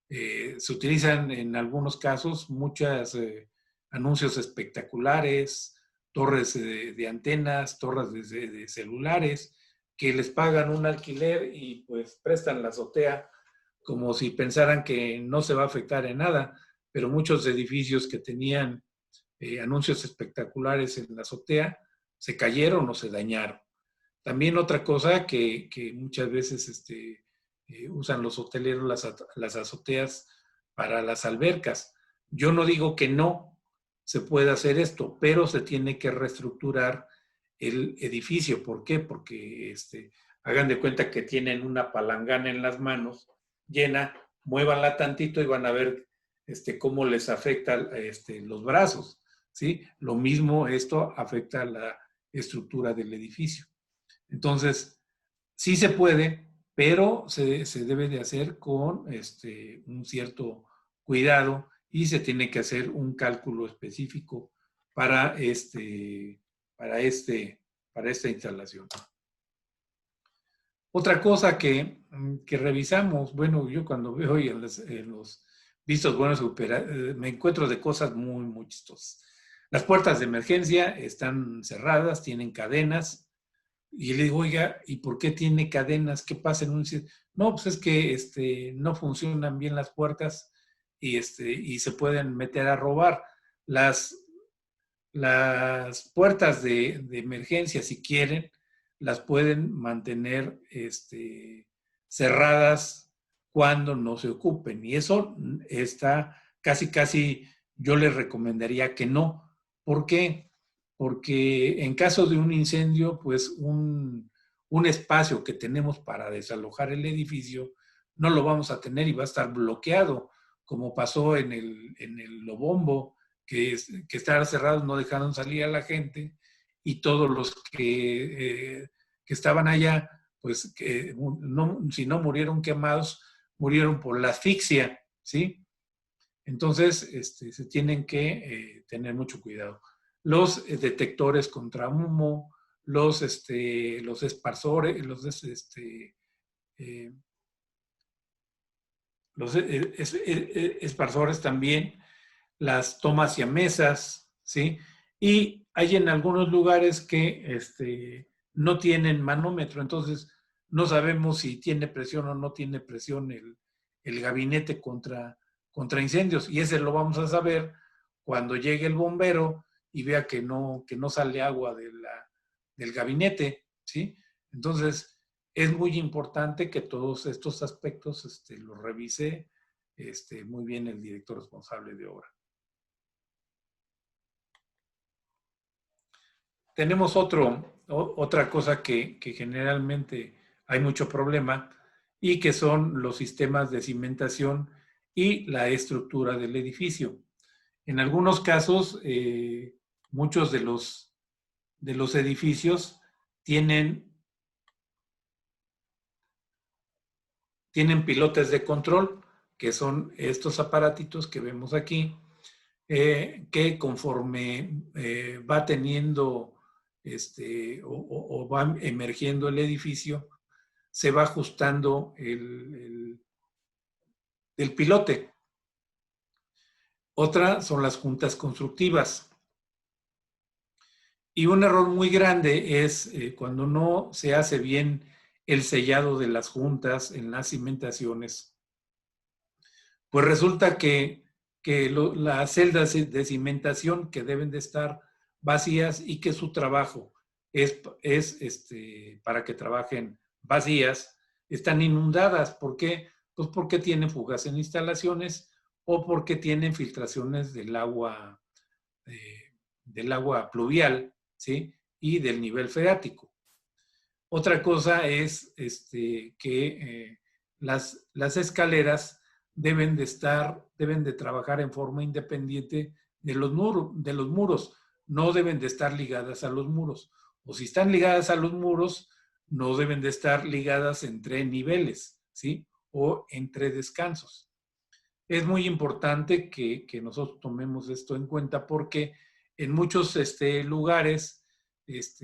Se utilizan en algunos casos muchos anuncios espectaculares, torres de antenas, torres de celulares, que les pagan un alquiler y pues prestan la azotea como si pensaran que no se va a afectar en nada, pero muchos edificios que tenían anuncios espectaculares en la azotea se cayeron o se dañaron. También otra cosa que muchas veces usan los hoteleros las azoteas para las albercas. Yo no digo que no se pueda hacer esto, pero se tiene que reestructurar el edificio. ¿Por qué? Porque hagan de cuenta que tienen una palangana en las manos llena, muévanla tantito y van a ver cómo les afecta los brazos, ¿sí? Lo mismo esto afecta a la estructura del edificio. Entonces, sí se puede, pero se debe de hacer con un cierto cuidado y se tiene que hacer un cálculo específico para esta instalación. Otra cosa que revisamos, bueno, yo cuando veo hoy en los vistos buenos me encuentro de cosas muy, muy chistosas. Las puertas de emergencia están cerradas, tienen cadenas. Y le digo, oiga, ¿y por qué tiene cadenas? ¿Qué pasa en un sitio? No, pues es que no funcionan bien las puertas y se pueden meter a robar. Las puertas de emergencia, si quieren, las pueden mantener cerradas cuando no se ocupen. Y eso está casi, yo les recomendaría que no. ¿Por qué? Porque en caso de un incendio, pues un espacio que tenemos para desalojar el edificio no lo vamos a tener y va a estar bloqueado, como pasó en el Lobombo, que estaban cerrados, no dejaron salir a la gente y todos los que estaban allá, pues si no murieron quemados, murieron por la asfixia, ¿sí? Entonces, se tienen que tener mucho cuidado. Los detectores contra humo, los esparsores, los esparsores también, las tomas siamesas, ¿sí? Y hay en algunos lugares que no tienen manómetro, entonces no sabemos si tiene presión o no tiene presión el gabinete contra incendios. Y ese lo vamos a saber cuando llegue el bombero y vea que no sale agua del gabinete, ¿sí? Entonces, es muy importante que todos estos aspectos los revise muy bien el director responsable de obra. Tenemos otra cosa que generalmente hay mucho problema y que son los sistemas de cimentación y la estructura del edificio. En algunos casos, muchos de los edificios tienen pilotes de control, que son estos aparatitos que vemos aquí, que conforme va teniendo o va emergiendo el edificio, se va ajustando el pilote. Otra son las juntas constructivas. Y un error muy grande es cuando no se hace bien el sellado de las juntas en las cimentaciones. Pues resulta que las celdas de cimentación que deben de estar vacías y que su trabajo es para que trabajen vacías, están inundadas. ¿Por qué? Pues porque tienen fugas en instalaciones o porque tienen filtraciones del agua pluvial, ¿sí? Y del nivel freático. Otra cosa es que las escaleras deben de trabajar en forma independiente de los muros, no deben de estar ligadas a los muros. O si están ligadas a los muros, no deben de estar ligadas entre niveles, ¿sí? O entre descansos. Es muy importante que nosotros tomemos esto en cuenta porque en muchos lugares, las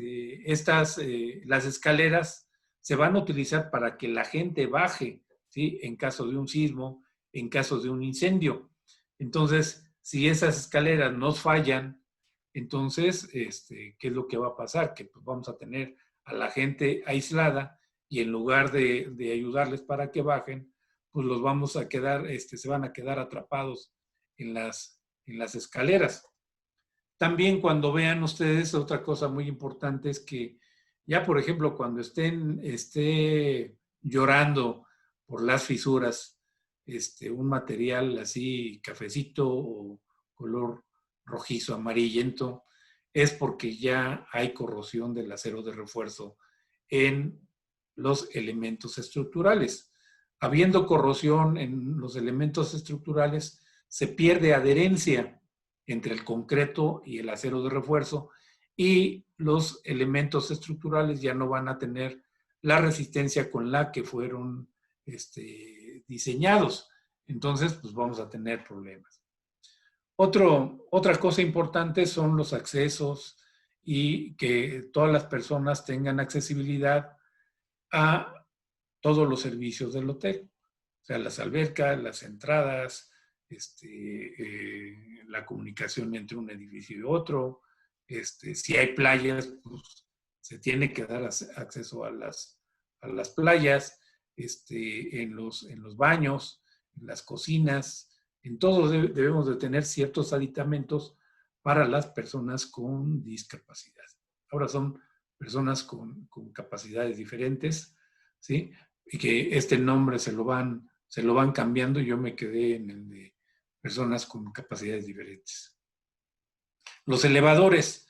escaleras se van a utilizar para que la gente baje, ¿sí? En caso de un sismo, en caso de un incendio. Entonces, si esas escaleras nos fallan, entonces, ¿qué es lo que va a pasar? Que pues, vamos a tener a la gente aislada y en lugar de ayudarles para que bajen, pues los vamos a quedar, se van a quedar atrapados en las escaleras. También cuando vean ustedes, otra cosa muy importante es que ya, por ejemplo, cuando esté llorando por las fisuras, un material así cafecito o color rojizo, amarillento, es porque ya hay corrosión del acero de refuerzo en los elementos estructurales. Habiendo corrosión en los elementos estructurales, se pierde adherencia entre el concreto y el acero de refuerzo y los elementos estructurales ya no van a tener la resistencia con la que fueron diseñados. Entonces, pues vamos a tener problemas. Otra cosa importante son los accesos y que todas las personas tengan accesibilidad a todos los servicios del hotel. O sea, las albercas, las entradas, la comunicación entre un edificio y otro. Si hay playas, pues se tiene que dar acceso a las playas, en los baños, en las cocinas. En todo debemos de tener ciertos aditamentos para las personas con discapacidad. Ahora son personas con capacidades diferentes, ¿sí? Y que este nombre se lo van cambiando. Yo me quedé en el de personas con capacidades diferentes. Los elevadores.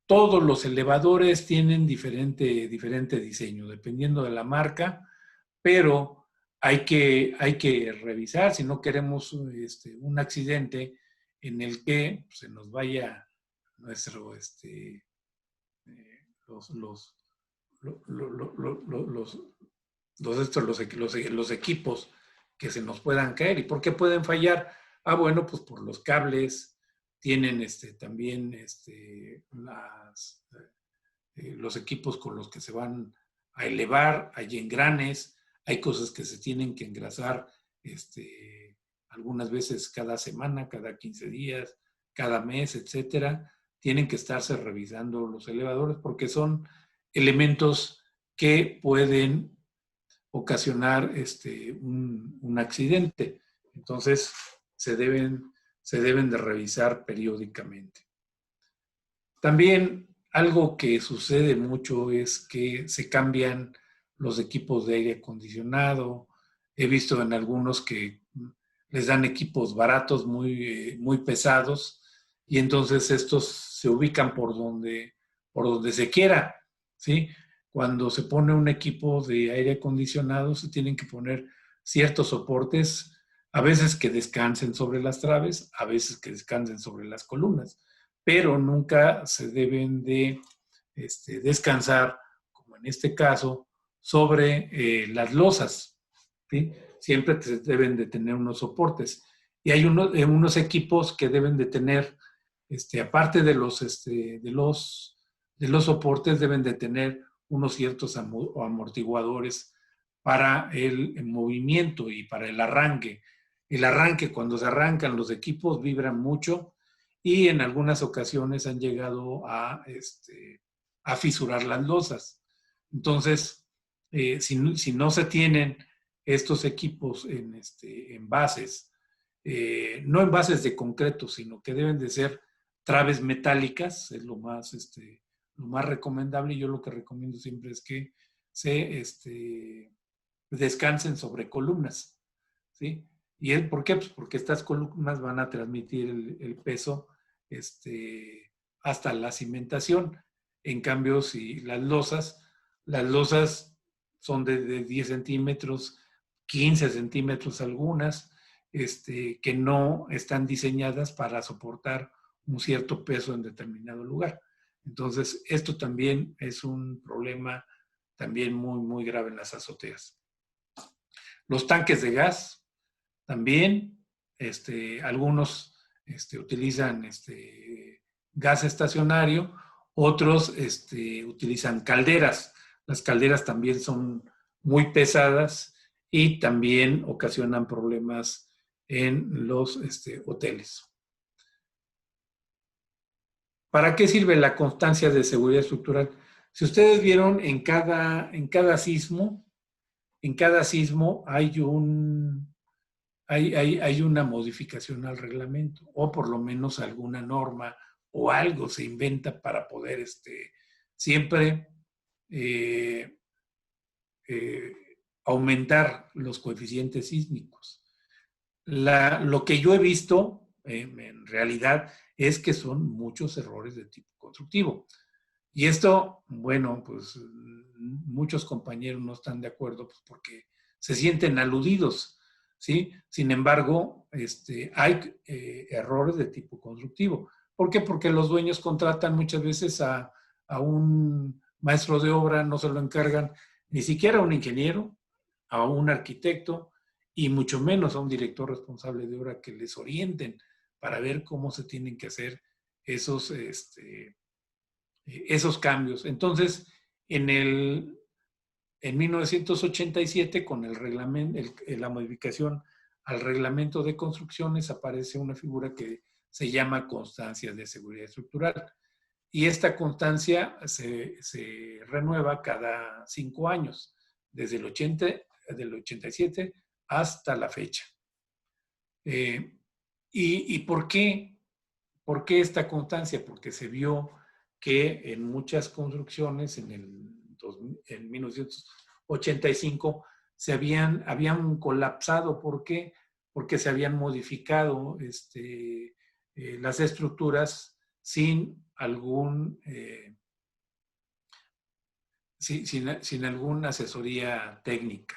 Todos los elevadores tienen diferente diseño, dependiendo de la marca, pero hay que revisar si no queremos un accidente en el que se nos vaya nuestro, los equipos que se nos puedan caer. ¿Y por qué pueden fallar? Bueno, pues por los cables, tienen también los equipos con los que se van a elevar, hay engranes, hay cosas que se tienen que engrasar algunas veces cada semana, cada 15 días, cada mes, etcétera. Tienen que estarse revisando los elevadores porque son elementos que pueden ocasionar un accidente. Entonces, se deben de revisar periódicamente. También algo que sucede mucho es que se cambian los equipos de aire acondicionado. He visto en algunos que les dan equipos baratos muy, muy pesados y entonces estos se ubican por donde se quiera, ¿sí? Cuando se pone un equipo de aire acondicionado se tienen que poner ciertos soportes, a veces que descansen sobre las traves, a veces que descansen sobre las columnas, pero nunca se deben de descansar, como en este caso, sobre las losas, ¿sí? Siempre se deben de tener unos soportes. Y hay unos equipos que deben de tener, aparte de los soportes, deben de tener unos ciertos amortiguadores para el movimiento y para el arranque. El arranque, cuando se arrancan los equipos, vibran mucho y en algunas ocasiones han llegado a fisurar las losas. Entonces, si no se tienen estos equipos en bases, no en bases de concreto, sino que deben de ser traves metálicas, es lo más recomendable. Yo lo que recomiendo siempre es que se descansen sobre columnas, ¿sí? ¿Y por qué? Pues porque estas columnas van a transmitir el peso hasta la cimentación. En cambio, si las losas son de 10 centímetros, 15 centímetros algunas, que no están diseñadas para soportar un cierto peso en determinado lugar. Entonces, esto también es un problema también muy, muy grave en las azoteas. Los tanques de gas también, algunos utilizan gas estacionario, otros utilizan calderas. Las calderas también son muy pesadas y también ocasionan problemas en los hoteles. ¿Para qué sirve la constancia de seguridad estructural? Si ustedes vieron, en cada sismo hay una modificación al reglamento, o por lo menos alguna norma o algo se inventa para poder siempre aumentar los coeficientes sísmicos. Lo que yo he visto, en realidad, es que son muchos errores de tipo constructivo. Y esto, bueno, pues muchos compañeros no están de acuerdo, pues, porque se sienten aludidos, ¿sí? Sin embargo, hay errores de tipo constructivo. ¿Por qué? Porque los dueños contratan muchas veces a un maestro de obra, no se lo encargan ni siquiera a un ingeniero, a un arquitecto, y mucho menos a un director responsable de obra que les orienten para ver cómo se tienen que hacer esos cambios. Entonces, en 1987, con el reglamento, la modificación al reglamento de construcciones, aparece una figura que se llama constancia de seguridad estructural. Y esta constancia se renueva cada 5 años, desde el 87 hasta la fecha. ¿Y por qué? ¿Por qué esta constancia? Porque se vio que en muchas construcciones en 1985 habían colapsado. ¿Por qué? Porque se habían modificado las estructuras sin alguna asesoría técnica.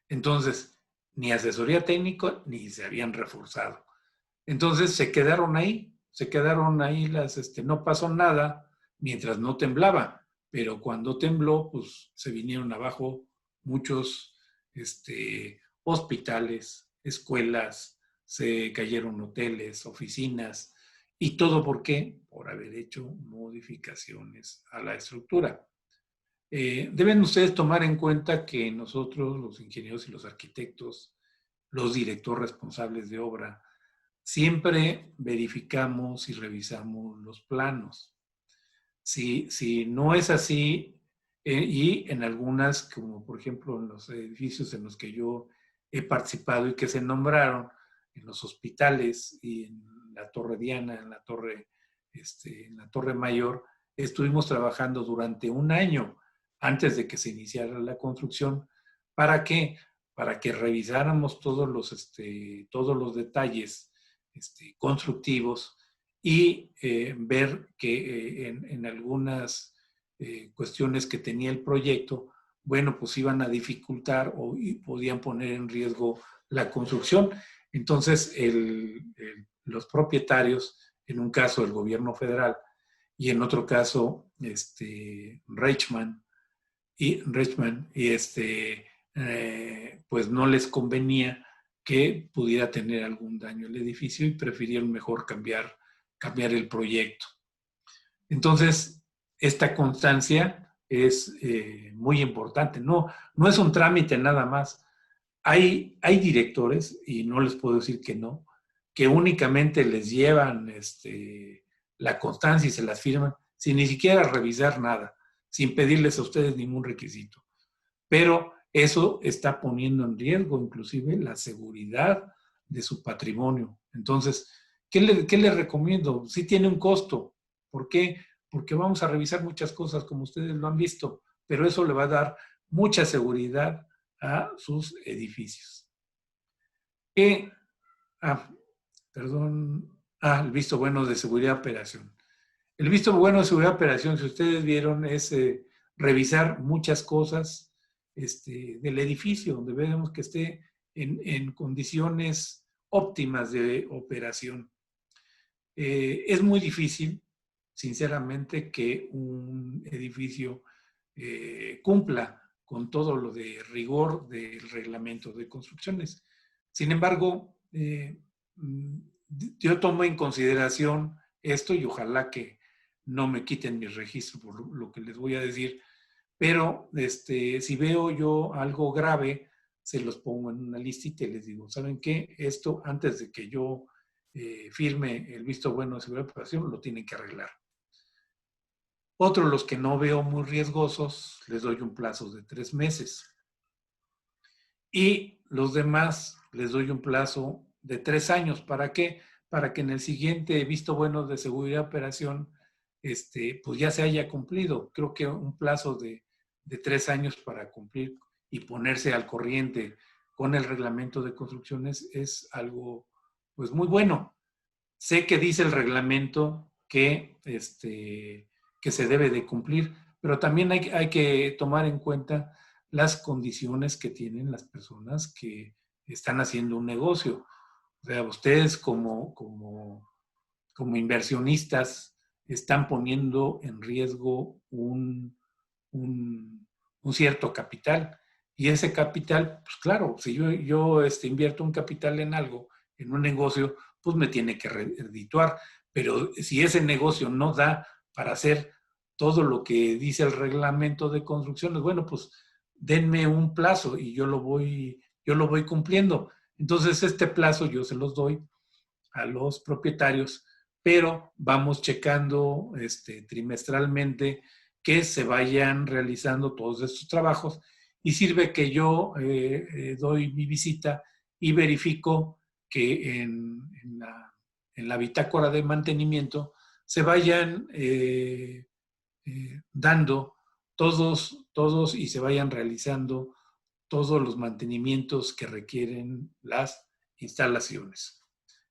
Entonces, ni asesoría técnica ni se habían reforzado. Entonces se quedaron ahí no pasó nada mientras no temblaba, pero cuando tembló, pues se vinieron abajo muchos hospitales, escuelas, se cayeron hoteles, oficinas, y todo ¿por qué? Por haber hecho modificaciones a la estructura. Deben ustedes tomar en cuenta que nosotros, los ingenieros y los arquitectos, los directores responsables de obra, siempre verificamos y revisamos los planos. Si no es así, y en algunas, como por ejemplo en los edificios en los que yo he participado y que se nombraron, en los hospitales y en la Torre Diana, en la Torre Mayor, estuvimos trabajando durante un año antes de que se iniciara la construcción. ¿Para qué? Para que revisáramos todos los detalles constructivos y ver que en algunas cuestiones que tenía el proyecto, bueno, pues iban a dificultar y podían poner en riesgo la construcción. Entonces, los propietarios, en un caso el gobierno federal y en otro caso Reichmann, pues no les convenía que pudiera tener algún daño el edificio y prefirieron mejor cambiar el proyecto. Entonces, esta constancia es muy importante. No es un trámite nada más. Hay directores, y no les puedo decir que no, que únicamente les llevan la constancia y se las firman sin ni siquiera revisar nada, sin pedirles a ustedes ningún requisito. Pero eso está poniendo en riesgo inclusive la seguridad de su patrimonio. Entonces, ¿qué les recomiendo? Sí tiene un costo. ¿Por qué? Porque vamos a revisar muchas cosas, como ustedes lo han visto, pero eso le va a dar mucha seguridad a sus edificios. El visto bueno de seguridad de operación. El visto bueno de seguridad de operación, si ustedes vieron, es revisar muchas cosas del edificio, donde vemos que esté en condiciones óptimas de operación. Es muy difícil, sinceramente, que un edificio cumpla con todo lo de rigor del reglamento de construcciones. Sin embargo, yo tomo en consideración esto y ojalá que no me quiten mi registro por lo que les voy a decir, pero si veo yo algo grave, se los pongo en una listita y les digo, ¿saben qué? Esto antes de que yo firme el visto bueno de seguridad de operación, lo tienen que arreglar. Otros, los que no veo muy riesgosos, les doy un plazo de 3 meses. Y los demás les doy un plazo de 3 años. ¿Para qué? Para que en el siguiente visto bueno de seguridad de operación, pues ya se haya cumplido. Creo que un plazo de 3 años para cumplir y ponerse al corriente con el reglamento de construcciones es algo pues muy bueno. Sé que dice el reglamento que se debe de cumplir, pero también hay que tomar en cuenta las condiciones que tienen las personas que están haciendo un negocio. O sea, ustedes como inversionistas están poniendo en riesgo un cierto capital. Y ese capital, pues claro, si yo invierto un capital en algo, en un negocio, pues me tiene que redituar. Pero si ese negocio no da para hacer todo lo que dice el reglamento de construcciones, bueno, pues denme un plazo y yo lo voy cumpliendo. Entonces, este plazo yo se los doy a los propietarios, pero vamos checando trimestralmente que se vayan realizando todos estos trabajos y sirve que yo doy mi visita y verifico que en la bitácora de mantenimiento se vayan dando todos y se vayan realizando todos los mantenimientos que requieren las instalaciones.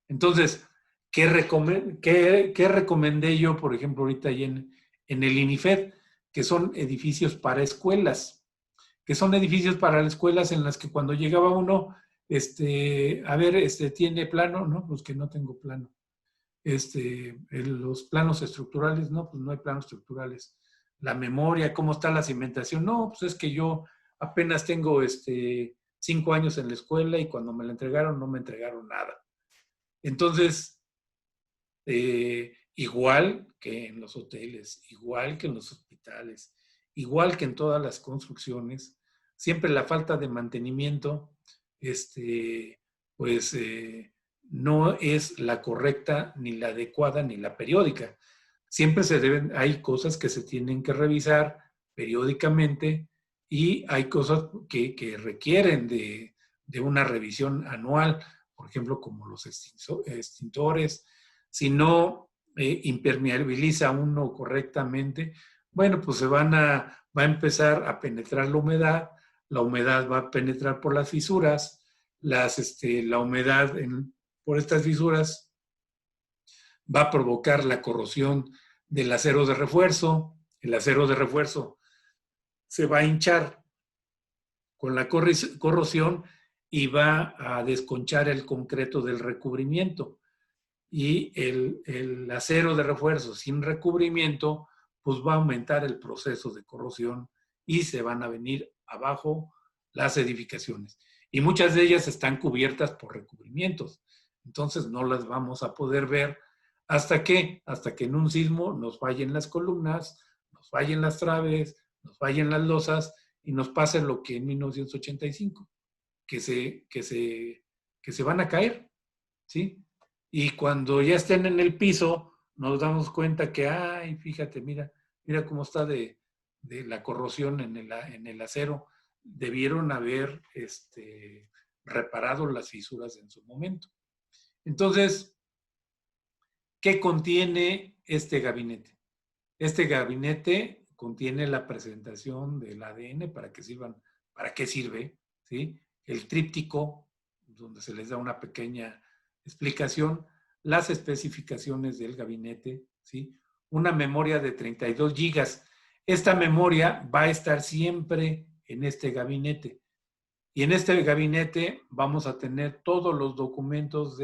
Entonces, ¿qué recomendé yo, por ejemplo, ahorita ahí en el INIFED? Que son edificios para escuelas, en las que cuando llegaba uno, a ver, ¿tiene plano? No, pues que no tengo plano. Los planos estructurales, no, pues no hay planos estructurales. La memoria, ¿cómo está la cimentación? No, pues es que yo apenas tengo 5 años en la escuela y cuando me la entregaron no me entregaron nada. Entonces, igual que en los hoteles, igual que en los hospitales, igual que en todas las construcciones, siempre la falta de mantenimiento, no es la correcta, ni la adecuada, ni la periódica. Siempre hay cosas que se tienen que revisar periódicamente y hay cosas que requieren de una revisión anual, por ejemplo, como los extintores. Si no impermeabiliza uno correctamente, bueno, pues va a empezar a penetrar la humedad va a penetrar por las fisuras, la humedad por estas fisuras va a provocar la corrosión del acero de refuerzo. El acero de refuerzo se va a hinchar con la corrosión y va a desconchar el concreto del recubrimiento. Y el acero de refuerzo sin recubrimiento, pues va a aumentar el proceso de corrosión y se van a venir abajo las edificaciones. Y muchas de ellas están cubiertas por recubrimientos. Entonces no las vamos a poder ver hasta que en un sismo nos fallen las columnas, nos fallen las traves, nos fallen las losas y nos pase lo que en 1985, que se van a caer, ¿sí? Y cuando ya estén en el piso, nos damos cuenta que, ay, fíjate, mira cómo está de la corrosión en el acero. Debieron haber reparado las fisuras en su momento. Entonces, ¿qué contiene este gabinete? Este gabinete contiene la presentación del ADN, para qué sirve, ¿sí? El tríptico, donde se les da una pequeña explicación, las especificaciones del gabinete, ¿sí? Una memoria de 32 gigas. Esta memoria va a estar siempre en este gabinete. Y en este gabinete vamos a tener todos los documentos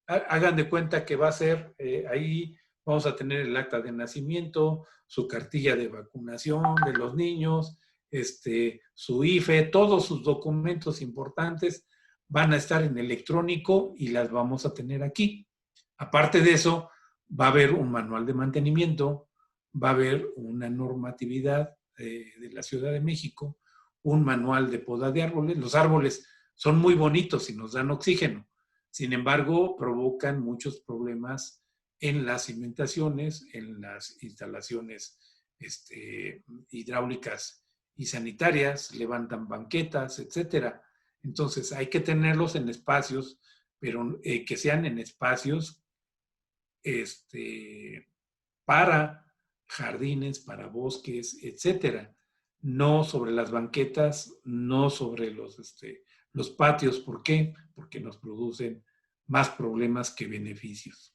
hagan de cuenta que va a ser, ahí vamos a tener el acta de nacimiento, su cartilla de vacunación de los niños, su IFE, todos sus documentos importantes van a estar en electrónico y las vamos a tener aquí. Aparte de eso, Va a haber un manual de mantenimiento, va a haber una normatividad de la Ciudad de México, un manual de poda de árboles. Los árboles son muy bonitos y nos dan oxígeno. Sin embargo, provocan muchos problemas en las cimentaciones, en las instalaciones hidráulicas y sanitarias, levantan banquetas, etcétera. Entonces, hay que tenerlos en espacios, pero que sean en espacios para jardines, para bosques, etcétera. No sobre las banquetas, no sobre los patios. ¿Por qué? Porque nos producen más problemas que beneficios.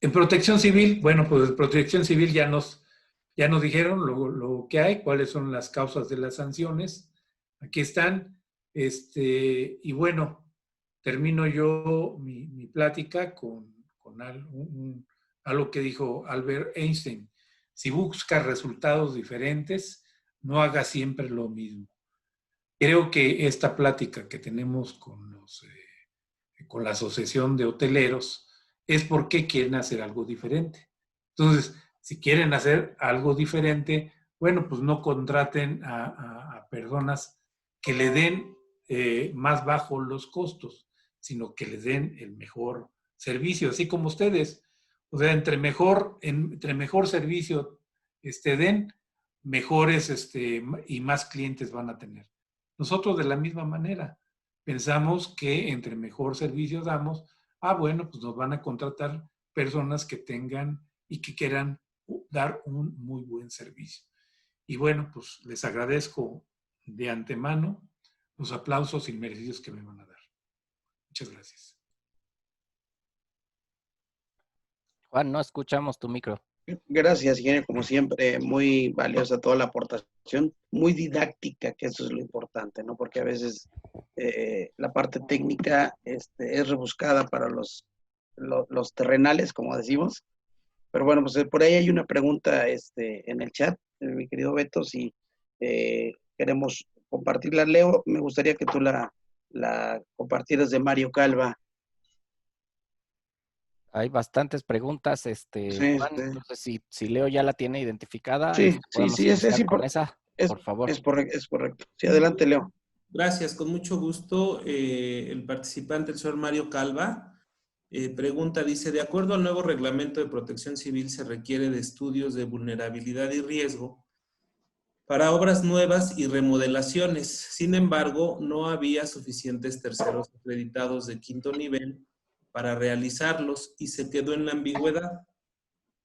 En protección civil, bueno, pues en protección civil ya nos dijeron lo que hay, cuáles son las causas de las sanciones. Aquí están. Y bueno, termino yo mi plática con algo que dijo Albert Einstein. Si buscas resultados diferentes, no hagas siempre lo mismo. Creo que esta plática que tenemos con la Asociación de Hoteleros es porque quieren hacer algo diferente. Entonces, si quieren hacer algo diferente, bueno, pues no contraten a personas que le den más bajo los costos, sino que les den el mejor servicio, así como ustedes. O sea, entre mejor servicio den, mejores y más clientes van a tener. Nosotros de la misma manera pensamos que entre mejor servicio damos, bueno, pues nos van a contratar personas que tengan y que quieran dar un muy buen servicio. Y bueno, pues les agradezco de antemano los aplausos inmerecidos que me van a dar. Muchas gracias. Juan, no escuchamos tu micro. Gracias, ingeniero, como siempre, muy valiosa toda la aportación, muy didáctica, que eso es lo importante, ¿no? Porque a veces la parte técnica es rebuscada para los terrenales, como decimos. Pero bueno, pues por ahí hay una pregunta en el chat, mi querido Beto, si queremos compartirla. Leo, me gustaría que tú la compartieras, de Mario Calva. Hay bastantes preguntas, Sí, Juan, no sé si Leo ya la tiene identificada. Sí, Podemos sí, es iniciar con importante. esa, por favor. Es correcto. Sí, adelante, Leo. Gracias, con mucho gusto. El participante, el señor Mario Calva, pregunta, dice, de acuerdo al nuevo reglamento de protección civil se requiere de estudios de vulnerabilidad y riesgo para obras nuevas y remodelaciones. Sin embargo, no había suficientes terceros acreditados de quinto nivel para realizarlos y se quedó en la ambigüedad.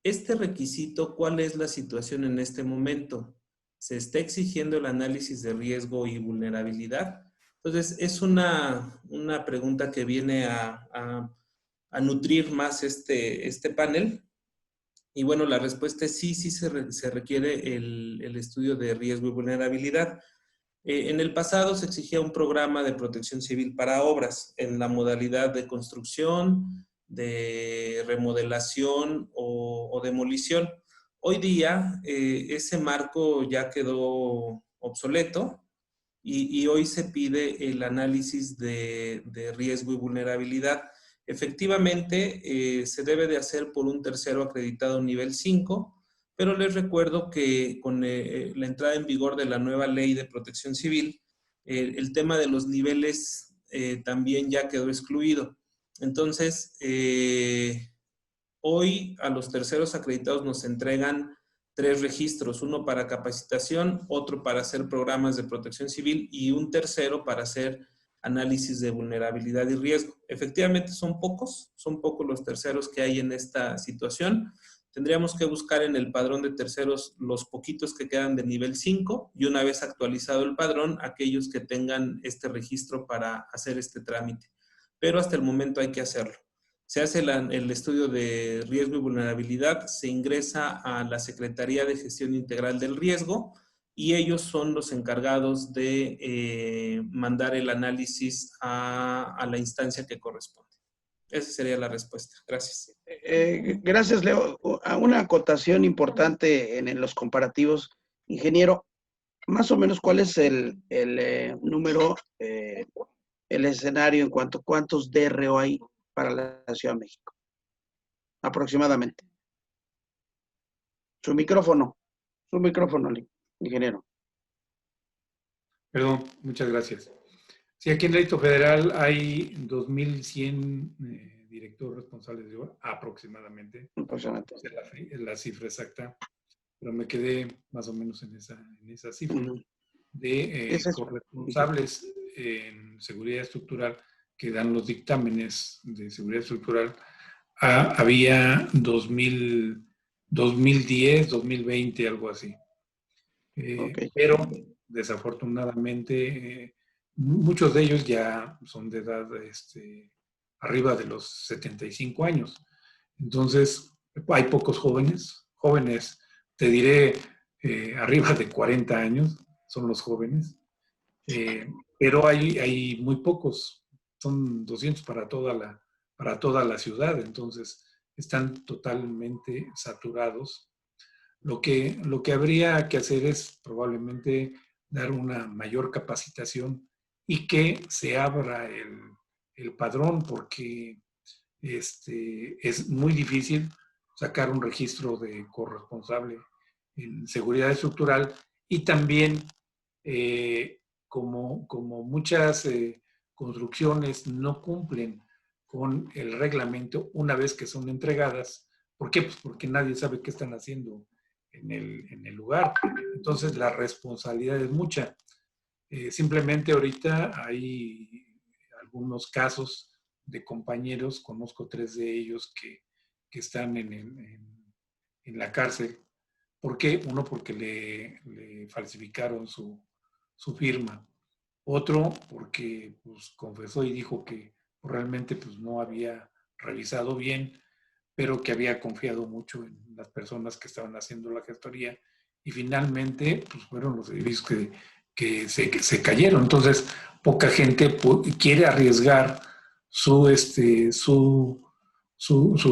Este requisito, ¿cuál es la situación en este momento? ¿Se está exigiendo el análisis de riesgo y vulnerabilidad? Entonces, es una pregunta que viene a nutrir más este panel. Y bueno, la respuesta es sí se requiere el estudio de riesgo y vulnerabilidad. En el pasado se exigía un programa de protección civil para obras en la modalidad de construcción, de remodelación o demolición. Hoy día ese marco ya quedó obsoleto y hoy se pide el análisis de riesgo y vulnerabilidad. Efectivamente, se debe de hacer por un tercero acreditado nivel 5, pero les recuerdo que con la entrada en vigor de la nueva ley de protección civil, el tema de los niveles también ya quedó excluido. Entonces, hoy a los terceros acreditados nos entregan 3 registros, uno para capacitación, otro para hacer programas de protección civil y un tercero para hacer análisis de vulnerabilidad y riesgo. Efectivamente son pocos los terceros que hay en esta situación. Tendríamos que buscar en el padrón de terceros los poquitos que quedan de nivel 5 y una vez actualizado el padrón, aquellos que tengan este registro para hacer este trámite. Pero hasta el momento hay que hacerlo. Se hace el estudio de riesgo y vulnerabilidad, se ingresa a la Secretaría de Gestión Integral del Riesgo y ellos son los encargados de mandar el análisis a la instancia que corresponde. Esa sería la respuesta. Gracias. Gracias, Leo. Una acotación importante en los comparativos. Ingeniero, más o menos, ¿cuál es el número, el escenario en cuanto a cuántos DRO hay para la Ciudad de México, aproximadamente. Su micrófono, ingeniero. Perdón, muchas gracias. Sí, aquí en el Distrito Federal hay 2.100 directores responsables de obra, aproximadamente. Aproximadamente. Es la cifra exacta, pero me quedé más o menos en esa cifra de corresponsables en seguridad estructural que dan los dictámenes de seguridad estructural. Había 2010, 2020, algo así. Pero desafortunadamente muchos de ellos ya son de edad arriba de los 75 años. Entonces, hay pocos jóvenes, te diré, arriba de 40 años son los jóvenes, pero hay muy pocos, son 200 para toda la ciudad, entonces están totalmente saturados. Lo que habría que hacer es probablemente dar una mayor capacitación y que se abra el padrón, porque es muy difícil sacar un registro de corresponsable en seguridad estructural y también como muchas construcciones no cumplen con el reglamento una vez que son entregadas. ¿Por qué? Pues porque nadie sabe qué están haciendo en el lugar. Entonces la responsabilidad es mucha. Simplemente ahorita hay algunos casos de compañeros, conozco 3 de ellos que están en la cárcel. ¿Por qué? Uno, porque le falsificaron su firma. Otro, porque pues, confesó y dijo que realmente pues, no había revisado bien, pero que había confiado mucho en las personas que estaban haciendo la gestoría. Y finalmente pues, fueron los edificios que se cayeron. Entonces, poca gente quiere arriesgar su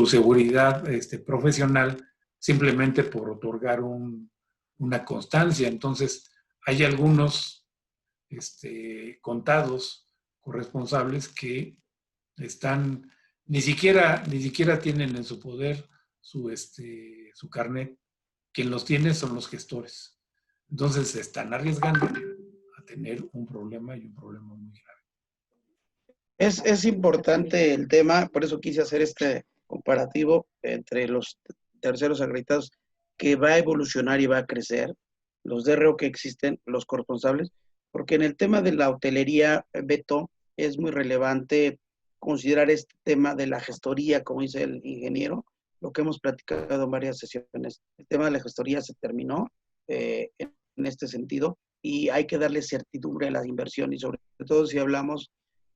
seguridad profesional simplemente por otorgar una constancia. Entonces, hay algunos contados corresponsables que están, ni siquiera tienen en su poder su carnet. Quien los tiene son los gestores. Entonces se están arriesgando a tener un problema y un problema muy grave. Es importante el tema, por eso quise hacer este comparativo entre los terceros acreditados, que va a evolucionar y va a crecer, los DRO que existen, los corresponsables, porque en el tema de la hotelería, Beto, es muy relevante considerar este tema de la gestoría, como dice el ingeniero, lo que hemos platicado en varias sesiones. El tema de la gestoría se terminó en este sentido y hay que darle certidumbre a la inversión y sobre todo si hablamos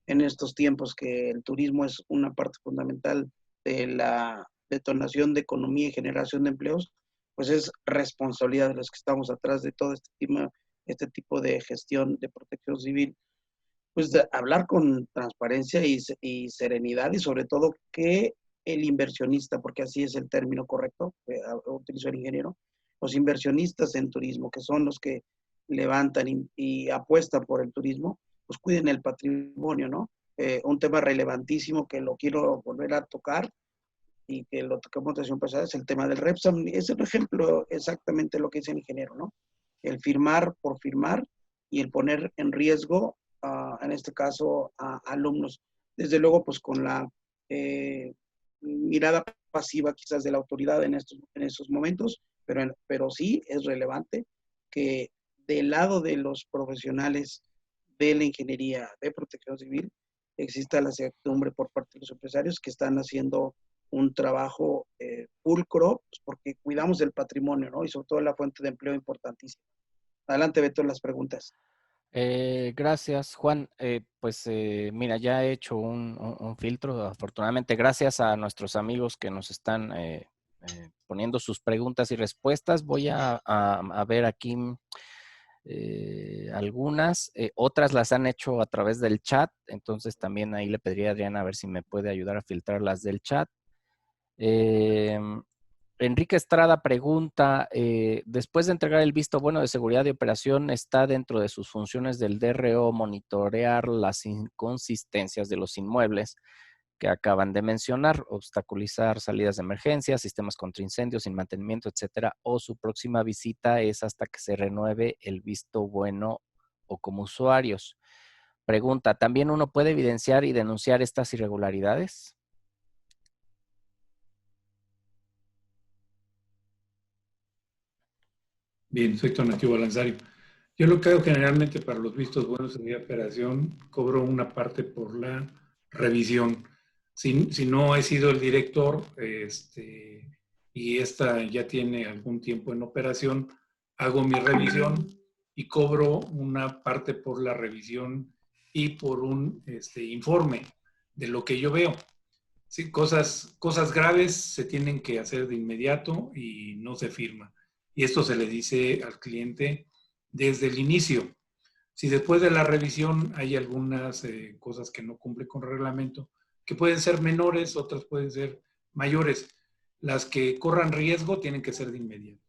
en estos tiempos que el turismo es una parte fundamental de la detonación de economía y generación de empleos, pues es responsabilidad de los que estamos atrás de todo este tipo de gestión de protección civil, pues de hablar con transparencia y serenidad y sobre todo que el inversionista, porque así es el término correcto, utilizó el ingeniero, los inversionistas en turismo, que son los que levantan y apuestan por el turismo, pues cuiden el patrimonio, ¿no? Un tema relevantísimo que lo quiero volver a tocar y que lo tocamos la sesión pasada es el tema del Repsam. Es un ejemplo exactamente lo que dice el ingeniero, ¿no? El firmar por firmar y el poner en riesgo, en este caso, a alumnos. Desde luego, pues con la mirada pasiva quizás de la autoridad en estos momentos, pero sí es relevante que del lado de los profesionales de la ingeniería de protección civil exista la certidumbre por parte de los empresarios que están haciendo un trabajo pulcro, pues porque cuidamos del patrimonio, ¿no? Y sobre todo la fuente de empleo importantísima. Adelante, Beto, las preguntas. Gracias, Juan. Mira, ya he hecho un filtro, afortunadamente, gracias a nuestros amigos que nos están poniendo sus preguntas y respuestas. Voy a ver aquí algunas. Otras las han hecho a través del chat, entonces también ahí le pediría a Adriana a ver si me puede ayudar a filtrar las del chat. Enrique Estrada pregunta, después de entregar el visto bueno de seguridad de operación, ¿está dentro de sus funciones del DRO monitorear las inconsistencias de los inmuebles que acaban de mencionar, obstaculizar salidas de emergencia, sistemas contra incendios, sin mantenimiento, etcétera, o su próxima visita es hasta que se renueve el visto bueno o como usuarios. Pregunta, ¿también uno puede evidenciar y denunciar estas irregularidades? Bien, soy Tonatiuh Balanzario. Yo lo que hago generalmente para los vistos buenos en mi operación, cobro una parte por la revisión. Si no he sido el director y esta ya tiene algún tiempo en operación, hago mi revisión y cobro una parte por la revisión y por un informe de lo que yo veo. Sí, cosas graves se tienen que hacer de inmediato y no se firma. Y esto se le dice al cliente desde el inicio. Si después de la revisión hay algunas cosas que no cumplen con el reglamento, que pueden ser menores, otras pueden ser mayores. Las que corran riesgo tienen que ser de inmediato.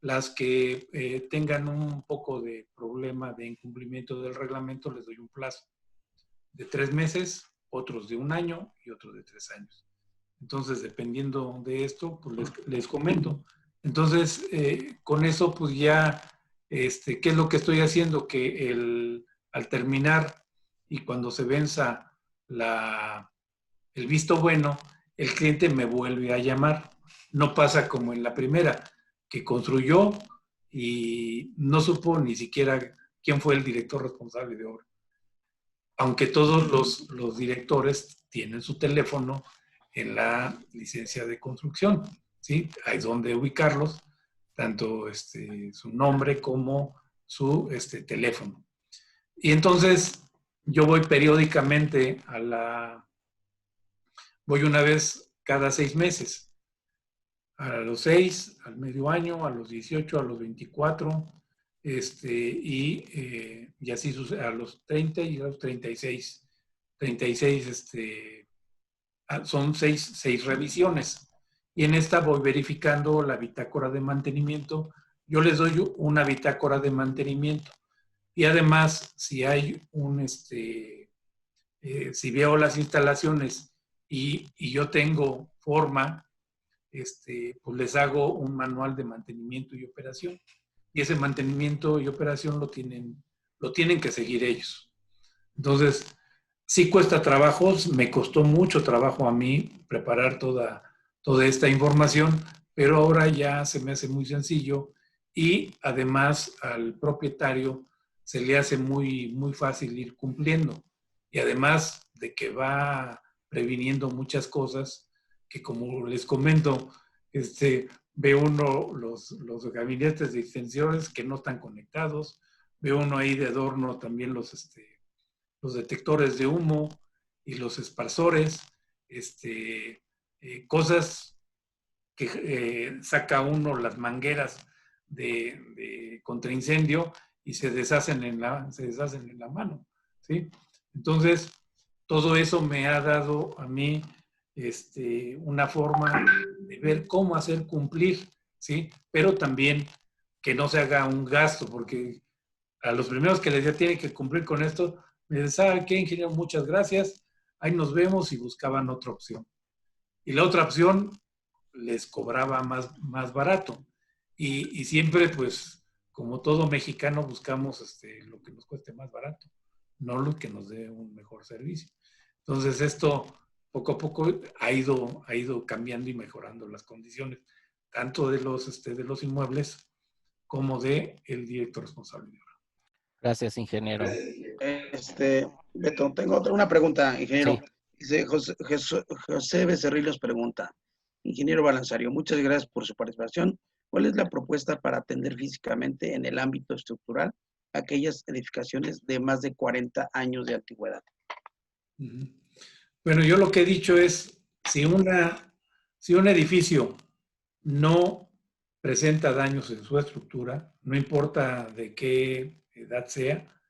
Las que tengan un poco de problema de incumplimiento del reglamento, les doy un plazo de 3 meses, otros de 1 año y otros de 3 años. Entonces, dependiendo de esto, pues les comento. Entonces, con eso, pues ya, ¿qué es lo que estoy haciendo? Que al terminar y cuando se venza el visto bueno, el cliente me vuelve a llamar. No pasa como en la primera, que construyó y no supo ni siquiera quién fue el director responsable de obra. Aunque todos los directores tienen su teléfono en la licencia de construcción, ¿sí? Hay donde ubicarlos, tanto su nombre como su teléfono. Y entonces yo voy periódicamente voy una vez cada 6 meses, a los 6, al medio año, a los 18, a los 24, y así sucede, a los 30 y a los 36. 36, son 6 revisiones. Y en esta voy verificando la bitácora de mantenimiento. Yo les doy una bitácora de mantenimiento. Y además, si hay si veo las instalaciones y yo tengo forma, pues les hago un manual de mantenimiento y operación. Y ese mantenimiento y operación lo tienen que seguir ellos. Entonces, sí cuesta trabajo, me costó mucho trabajo a mí preparar toda esta información, pero ahora ya se me hace muy sencillo y además al propietario se le hace muy, muy fácil ir cumpliendo. Y además de que va previniendo muchas cosas que, como les comento, ve uno los gabinetes de extensiones que no están conectados, ve uno ahí de adorno también los detectores de humo y los esparsores, cosas que saca uno las mangueras de contraincendio y se deshacen en la mano, ¿sí? Entonces, todo eso me ha dado a mí una forma de ver cómo hacer cumplir, ¿sí? Pero también que no se haga un gasto, porque a los primeros que les decía tienen que cumplir con esto, me decían, ¿sabe qué, ingeniero? Muchas gracias, ahí nos vemos, y buscaban otra opción. Y la otra opción les cobraba más barato. Y siempre, pues, como todo mexicano, buscamos lo que nos cueste más barato, no lo que nos dé un mejor servicio. Entonces, esto poco a poco ha ido cambiando y mejorando las condiciones, tanto de los inmuebles como del director responsable de obra. Gracias, ingeniero. Beto, tengo una pregunta, ingeniero. Sí. Dice José Becerrilos pregunta, ingeniero Balanzario, muchas gracias por su participación. ¿Cuál es la propuesta para atender físicamente en el ámbito estructural aquellas edificaciones de más de 40 años de antigüedad? Bueno, yo lo que he dicho es, si un edificio no presenta daños en su estructura, no importa de qué edad sea,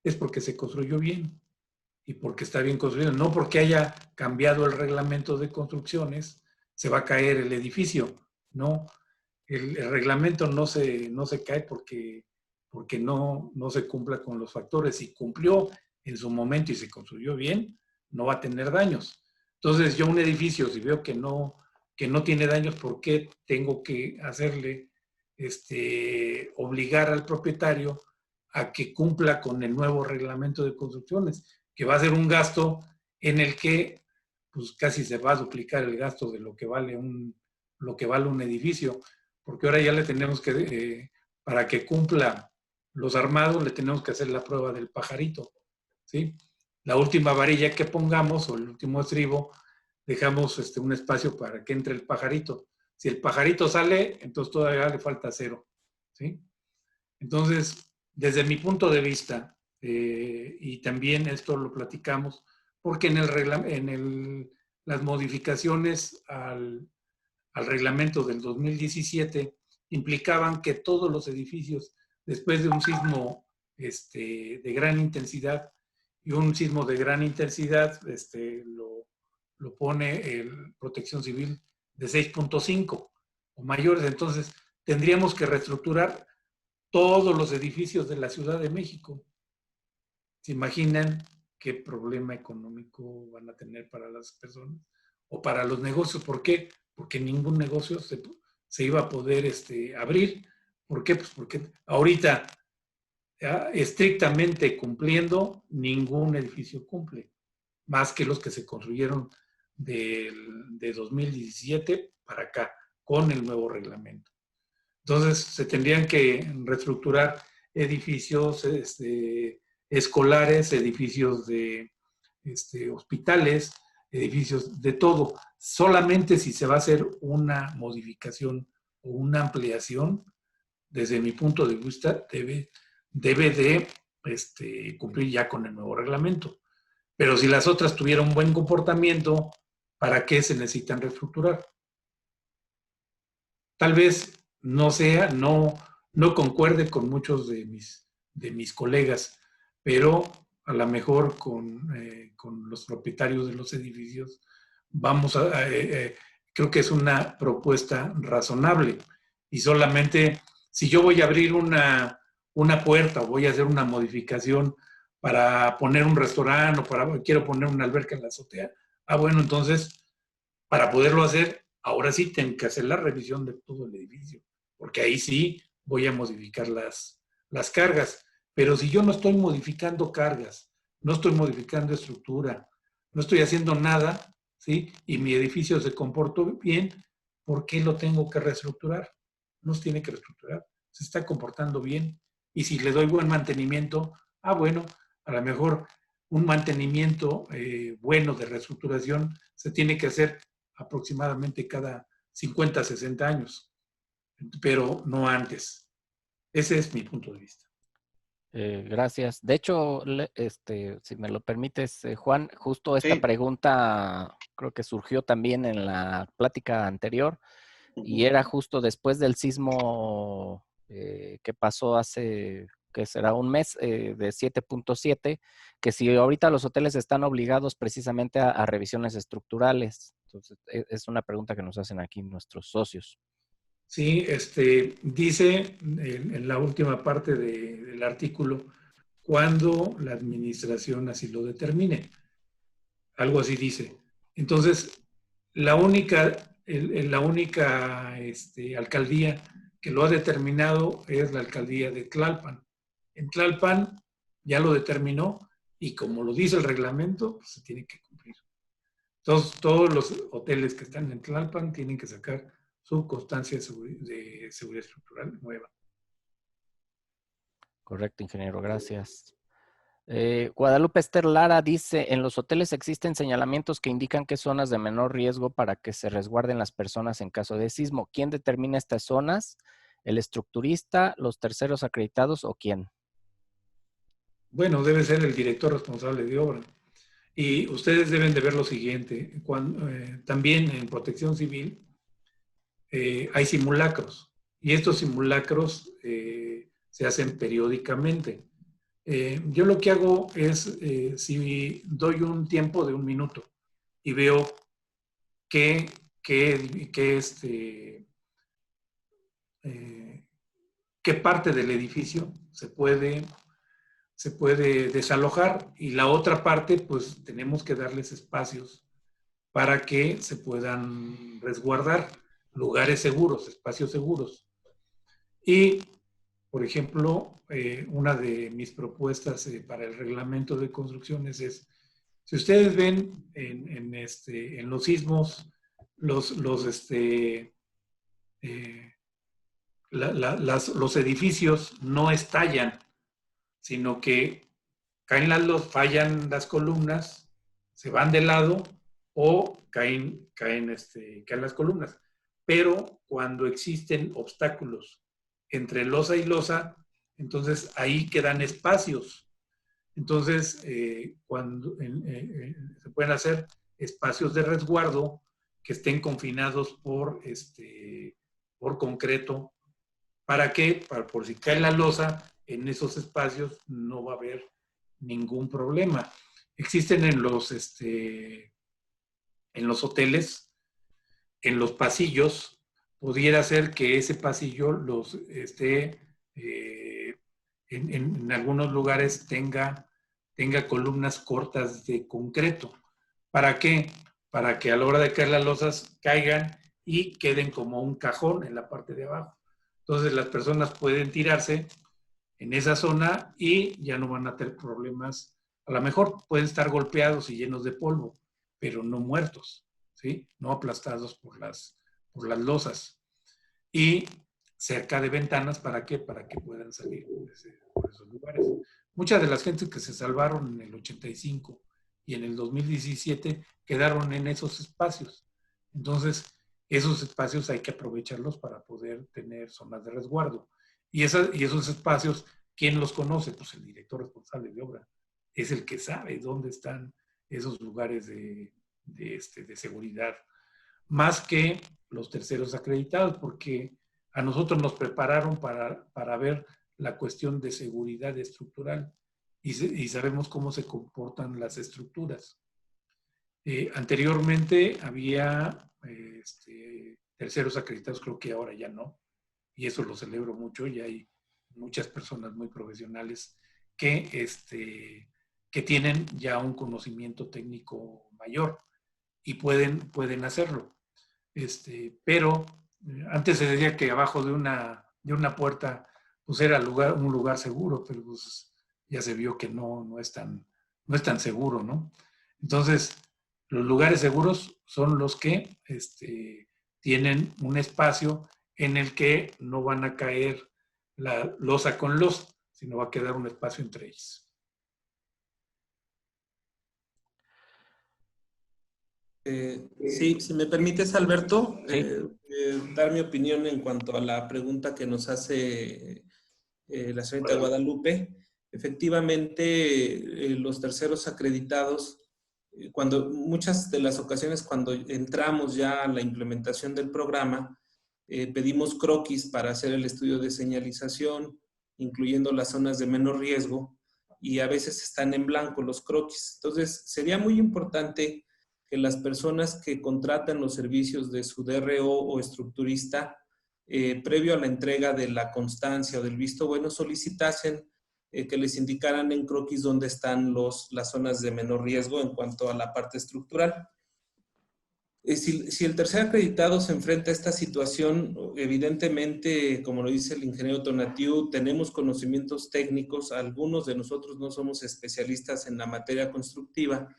es porque se construyó bien y porque está bien construido. No porque haya cambiado el reglamento de construcciones, se va a caer el edificio. No, el reglamento no se cae porque no se cumpla con los factores. Si cumplió en su momento y se construyó bien, no va a tener daños. Entonces, yo un edificio, si veo que no tiene daños, ¿por qué tengo que hacerle, obligar al propietario a que cumpla con el nuevo reglamento de construcciones? Que va a ser un gasto en el que pues casi se va a duplicar el gasto de lo que vale un edificio, porque ahora ya le tenemos que, para que cumpla los armados, le tenemos que hacer la prueba del pajarito, ¿sí? La última varilla que pongamos o el último estribo, dejamos un espacio para que entre el pajarito. Si el pajarito sale, entonces todavía le falta 0, ¿sí? Entonces, desde mi punto de vista, y también esto lo platicamos, porque en las modificaciones al reglamento del 2017 implicaban que todos los edificios, después de un sismo de gran intensidad, y un sismo de gran intensidad lo pone el Protección Civil de 6.5 o mayores, entonces tendríamos que reestructurar todos los edificios de la Ciudad de México. ¿Se imaginan qué problema económico van a tener para las personas o para los negocios? ¿Por qué? Porque ningún negocio se iba a poder abrir. ¿Por qué? Pues porque ahorita, estrictamente cumpliendo, ningún edificio cumple, más que los que se construyeron de 2017 para acá, con el nuevo reglamento. Entonces, se tendrían que reestructurar edificios escolares, edificios de hospitales, edificios de todo. Solamente si se va a hacer una modificación o una ampliación, desde mi punto de vista, debe de cumplir ya con el nuevo reglamento. Pero si las otras tuvieron buen comportamiento, ¿para qué se necesitan reestructurar? Tal vez no concuerde con muchos de mis colegas, pero a lo mejor con los propietarios de los edificios creo que es una propuesta razonable. Y solamente si yo voy a abrir una puerta o voy a hacer una modificación para poner un restaurante o quiero poner una alberca en la azotea, bueno, entonces para poderlo hacer, ahora sí tengo que hacer la revisión de todo el edificio, porque ahí sí voy a modificar las cargas. Pero si yo no estoy modificando cargas, no estoy modificando estructura, no estoy haciendo nada, ¿sí? Y mi edificio se comportó bien, ¿por qué lo tengo que reestructurar? No se tiene que reestructurar, se está comportando bien. Y si le doy buen mantenimiento, bueno, a lo mejor un mantenimiento bueno de reestructuración se tiene que hacer aproximadamente cada 50, 60 años, pero no antes. Ese es mi punto de vista. Gracias. De hecho, si me lo permites, Juan, justo esta Sí. pregunta creo que surgió también en la plática anterior y era justo después del sismo que pasó hace, que será un mes, de 7.7, que si ahorita los hoteles están obligados precisamente a revisiones estructurales. Entonces, es una pregunta que nos hacen aquí nuestros socios. Sí, dice en la última parte del artículo, cuando la administración así lo determine. Algo así dice. Entonces, la única alcaldía que lo ha determinado es la alcaldía de Tlalpan. En Tlalpan ya lo determinó y como lo dice el reglamento, pues se tiene que cumplir. Entonces, todos los hoteles que están en Tlalpan tienen que sacar su constancia de seguridad estructural nueva. Correcto, ingeniero, gracias. Guadalupe Esther Lara dice, en los hoteles existen señalamientos que indican qué zonas de menor riesgo para que se resguarden las personas en caso de sismo. ¿Quién determina estas zonas? ¿El estructurista, los terceros acreditados o quién? Bueno, debe ser el director responsable de obra. Y ustedes deben de ver lo siguiente, también en Protección Civil hay simulacros y estos simulacros se hacen periódicamente. Yo lo que hago es, si doy un tiempo de 1 minuto y veo qué parte del edificio se puede desalojar y la otra parte, pues tenemos que darles espacios para que se puedan resguardar lugares seguros, espacios seguros. Y, por ejemplo, una de mis propuestas para el reglamento de construcciones es, si ustedes ven en los sismos, los edificios no estallan, sino que fallan las columnas, se van de lado o caen las columnas. Pero cuando existen obstáculos entre losa y losa, entonces ahí quedan espacios. Entonces, se pueden hacer espacios de resguardo que estén confinados por concreto. ¿Para qué? Por si cae la losa, en esos espacios no va a haber ningún problema. Existen en los hoteles, en los pasillos, pudiera ser que ese pasillo en algunos lugares tenga columnas cortas de concreto. ¿Para qué? Para que a la hora de caer las losas caigan y queden como un cajón en la parte de abajo. Entonces las personas pueden tirarse en esa zona y ya no van a tener problemas. A lo mejor pueden estar golpeados y llenos de polvo, pero no muertos, ¿sí? No aplastados por las losas. Y cerca de ventanas, ¿para qué? Para que puedan salir por esos lugares. Muchas de las gentes que se salvaron en el 85 y en el 2017 quedaron en esos espacios. Entonces, esos espacios hay que aprovecharlos para poder tener zonas de resguardo. Y esos espacios, ¿quién los conoce? Pues el director responsable de obra. Es el que sabe dónde están esos lugares de seguridad. Más que los terceros acreditados, porque a nosotros nos prepararon para ver la cuestión de seguridad estructural y sabemos cómo se comportan las estructuras. Anteriormente había terceros acreditados, creo que ahora ya no, y eso lo celebro mucho, y hay muchas personas muy profesionales que tienen ya un conocimiento técnico mayor y pueden hacerlo. Pero antes se decía que abajo de una puerta pues era un lugar seguro, pero pues ya se vio que no es tan seguro, ¿no? Entonces, los lugares seguros son los que tienen un espacio en el que no van a caer la losa con losa, sino va a quedar un espacio entre ellos. Sí, si me permites, Alberto, dar mi opinión en cuanto a la pregunta que nos hace la señorita Guadalupe. Efectivamente, los terceros acreditados, muchas de las ocasiones cuando entramos ya a la implementación del programa, pedimos croquis para hacer el estudio de señalización, incluyendo las zonas de menor riesgo, y a veces están en blanco los croquis. Entonces, sería muy importante que las personas que contratan los servicios de su DRO o estructurista, previo a la entrega de la constancia o del visto bueno, solicitasen que les indicaran en croquis dónde están las zonas de menor riesgo en cuanto a la parte estructural. Si el tercer acreditado se enfrenta a esta situación, evidentemente, como lo dice el ingeniero Tonatiu, tenemos conocimientos técnicos, algunos de nosotros no somos especialistas en la materia constructiva,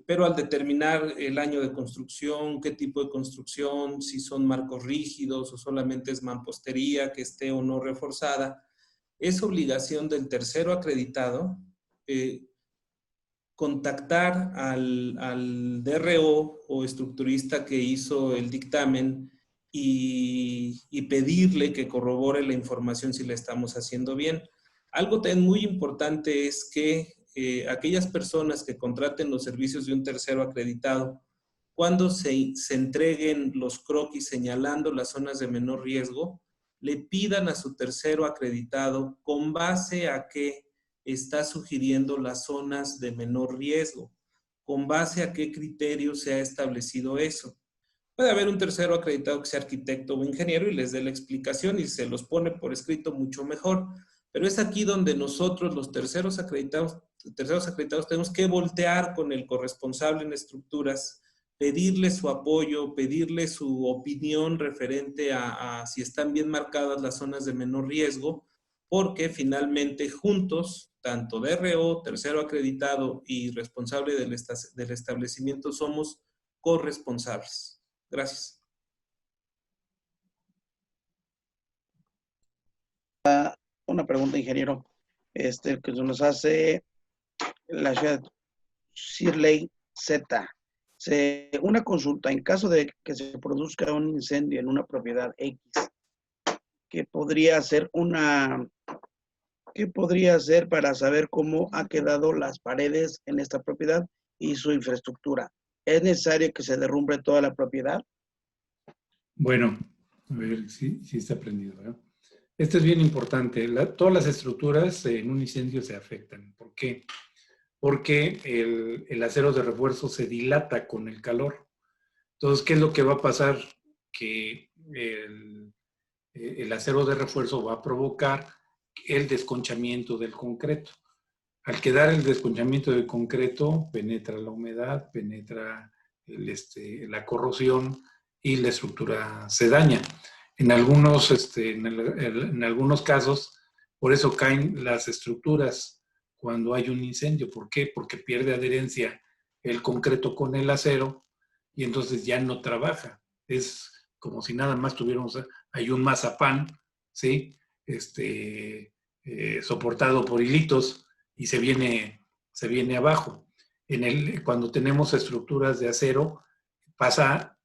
pero al determinar el año de construcción, qué tipo de construcción, si son marcos rígidos o solamente es mampostería que esté o no reforzada, es obligación del tercero acreditado contactar al DRO o estructurista que hizo el dictamen y pedirle que corrobore la información si la estamos haciendo bien. Algo también muy importante es que aquellas personas que contraten los servicios de un tercero acreditado, cuando se entreguen los croquis señalando las zonas de menor riesgo, le pidan a su tercero acreditado con base a qué está sugiriendo las zonas de menor riesgo, con base a qué criterio se ha establecido eso. Puede haber un tercero acreditado que sea arquitecto o ingeniero y les dé la explicación y se los pone por escrito mucho mejor, pero es aquí donde nosotros, los terceros acreditados tenemos que voltear con el corresponsable en estructuras pedirle su apoyo, pedirle su opinión referente a si están bien marcadas las zonas de menor riesgo, porque finalmente juntos, tanto DRO, tercero acreditado y responsable del establecimiento, somos corresponsables. Gracias. Una pregunta, ingeniero, que nos hace la ciudad Shirley Z. Una consulta, en caso de que se produzca un incendio en una propiedad X, ¿qué podría hacer para saber cómo ha quedado las paredes en esta propiedad y su infraestructura? ¿Es necesario que se derrumbe toda la propiedad? Bueno, a ver si está prendido, ¿verdad? Esto es bien importante. Todas las estructuras en un incendio se afectan. ¿Por qué? Porque el acero de refuerzo se dilata con el calor. Entonces, ¿qué es lo que va a pasar? Que el acero de refuerzo va a provocar el desconchamiento del concreto. Al quedar el desconchamiento del concreto, penetra la humedad, penetra la corrosión y la estructura se daña. En algunos casos, por eso caen las estructuras cuando hay un incendio. ¿Por qué? Porque pierde adherencia el concreto con el acero y entonces ya no trabaja. Es como si nada más tuviéramos, hay un mazapán, ¿sí? Soportado por hilitos y se viene abajo. Cuando tenemos estructuras de acero, pasa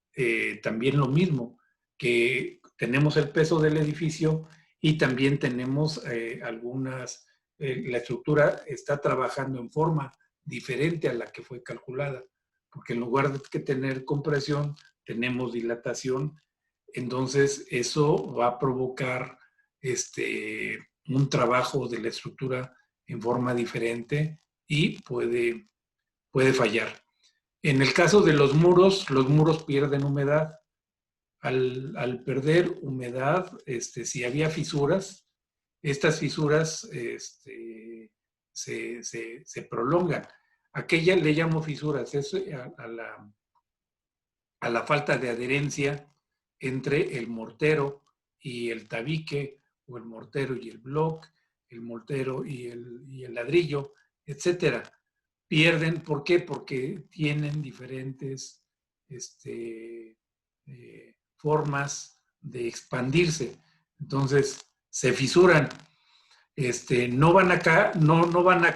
también lo mismo, que tenemos el peso del edificio y también tenemos la estructura está trabajando en forma diferente a la que fue calculada, porque en lugar de tener compresión, tenemos dilatación, entonces eso va a provocar un trabajo de la estructura en forma diferente y puede fallar. En el caso de los muros pierden humedad. Al perder humedad, si había fisuras, estas fisuras se prolongan. Aquella le llamo fisuras, es a la falta de adherencia entre el mortero y el tabique, o el mortero y el block, el mortero y el ladrillo, etcétera. Pierden, ¿por qué? Porque tienen diferentes formas de expandirse. Entonces, se fisuran. No van a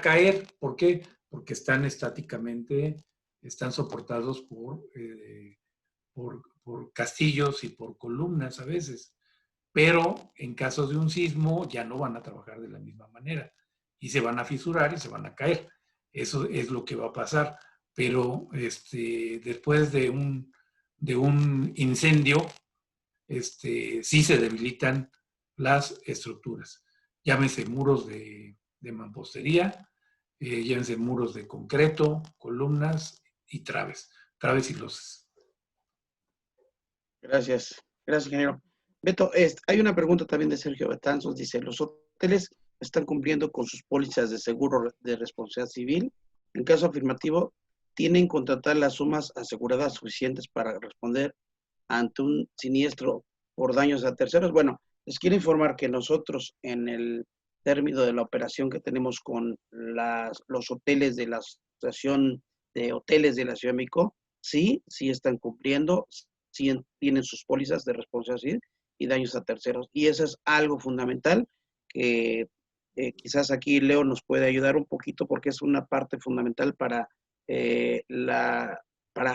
caer. ¿Por qué? Porque están estáticamente, están soportados por castillos y por columnas a veces. Pero en caso de un sismo ya no van a trabajar de la misma manera y se van a fisurar y se van a caer. Eso es lo que va a pasar. Pero después de un incendio, sí se debilitan las estructuras. Llámense muros de mampostería, llámense muros de concreto, columnas y traves y losas. Gracias, ingeniero. Beto, hay una pregunta también de Sergio Betanzos. Dice, ¿los hoteles están cumpliendo con sus pólizas de seguro de responsabilidad civil? En caso afirmativo, ¿tienen contratar las sumas aseguradas suficientes para responder ante un siniestro por daños a terceros? Bueno, les quiero informar que nosotros, en el término de la operación que tenemos con los hoteles de la Asociación de Hoteles de la Ciudad de México, sí están cumpliendo, sí tienen sus pólizas de responsabilidad civil y daños a terceros. Y eso es algo fundamental que quizás aquí Leo nos puede ayudar un poquito, porque es una parte fundamental para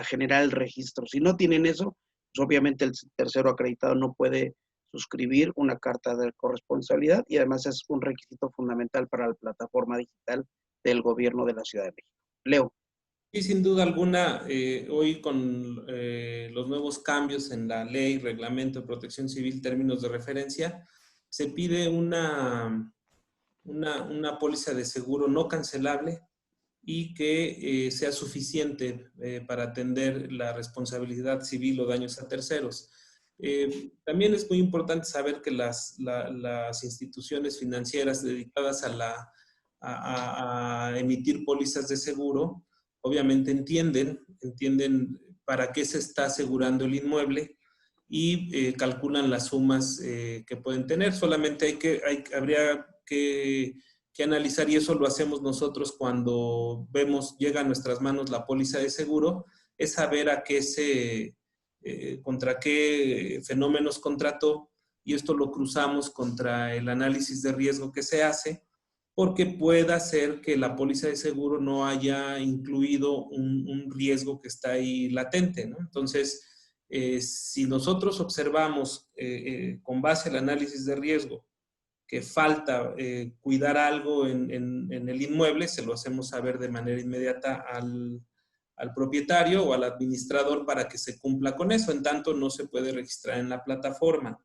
generar el registro. Si no tienen eso, pues obviamente el tercero acreditado no puede suscribir una carta de corresponsabilidad, y además es un requisito fundamental para la plataforma digital del gobierno de la Ciudad de México. Leo. Sí, sin duda alguna, hoy con los nuevos cambios en la ley, reglamento de protección civil, términos de referencia, se pide una póliza de seguro no cancelable y que sea suficiente para atender la responsabilidad civil o daños a terceros. También es muy importante saber que las instituciones financieras dedicadas a emitir pólizas de seguro, obviamente entienden para qué se está asegurando el inmueble y calculan las sumas que pueden tener. Solamente habría que analizar, y eso lo hacemos nosotros cuando llega a nuestras manos la póliza de seguro, es saber contra qué fenómenos contrató, y esto lo cruzamos contra el análisis de riesgo que se hace, porque pueda ser que la póliza de seguro no haya incluido un riesgo que está ahí latente, ¿no? Entonces, si nosotros observamos con base al análisis de riesgo que falta cuidar algo en el inmueble, se lo hacemos saber de manera inmediata al propietario o al administrador para que se cumpla con eso. En tanto, no se puede registrar en la plataforma.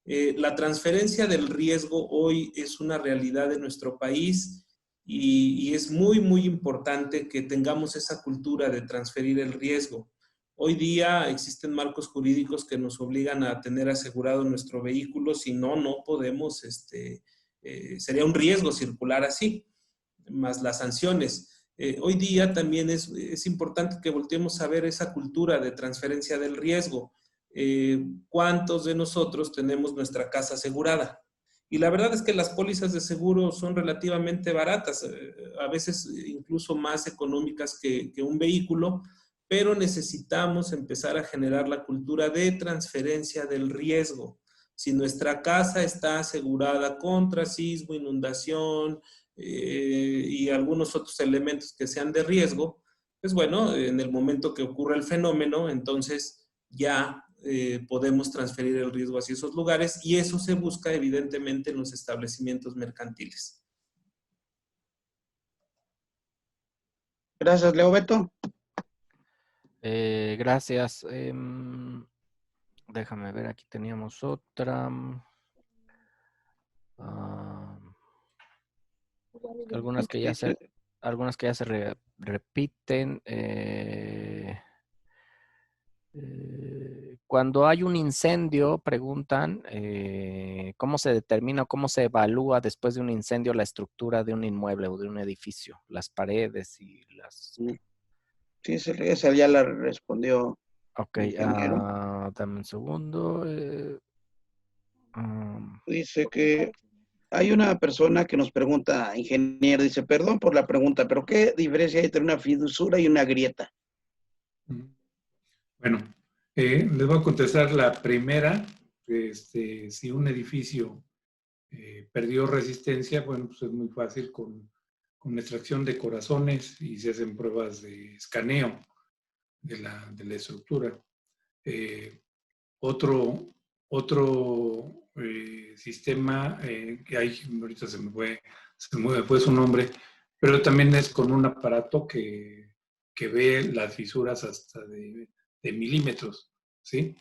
La transferencia del riesgo hoy es una realidad de nuestro país y es muy, muy importante que tengamos esa cultura de transferir el riesgo. Hoy día existen marcos jurídicos que nos obligan a tener asegurado nuestro vehículo, si no, no podemos, sería un riesgo circular así, más las sanciones. Hoy día también es importante que volteemos a ver esa cultura de transferencia del riesgo. ¿Cuántos de nosotros tenemos nuestra casa asegurada? Y la verdad es que las pólizas de seguro son relativamente baratas, a veces incluso más económicas que un vehículo, pero necesitamos empezar a generar la cultura de transferencia del riesgo. Si nuestra casa está asegurada contra sismo, inundación y algunos otros elementos que sean de riesgo, pues bueno, en el momento que ocurra el fenómeno, entonces ya podemos transferir el riesgo hacia esos lugares, y eso se busca evidentemente en los establecimientos mercantiles. Gracias, Leo. Beto. Gracias. Déjame ver, aquí teníamos otra. Algunas que ya se repiten. Cuando hay un incendio, preguntan, ¿cómo se determina o cómo se evalúa después de un incendio la estructura de un inmueble o de un edificio? Las paredes y las... Sí, esa ya la respondió Ok, el ingeniero. dame un segundo. Dice que hay una persona que nos pregunta, ingeniero, dice, perdón por la pregunta, pero ¿qué diferencia hay entre una fisura y una grieta? Bueno, les voy a contestar la primera. Si un edificio perdió resistencia, bueno, pues es muy fácil con extracción de corazones y se hacen pruebas de escaneo de la estructura. Otro sistema que hay, ahorita se me fue su nombre, pero también es con un aparato que ve las fisuras hasta de milímetros, ¿sí?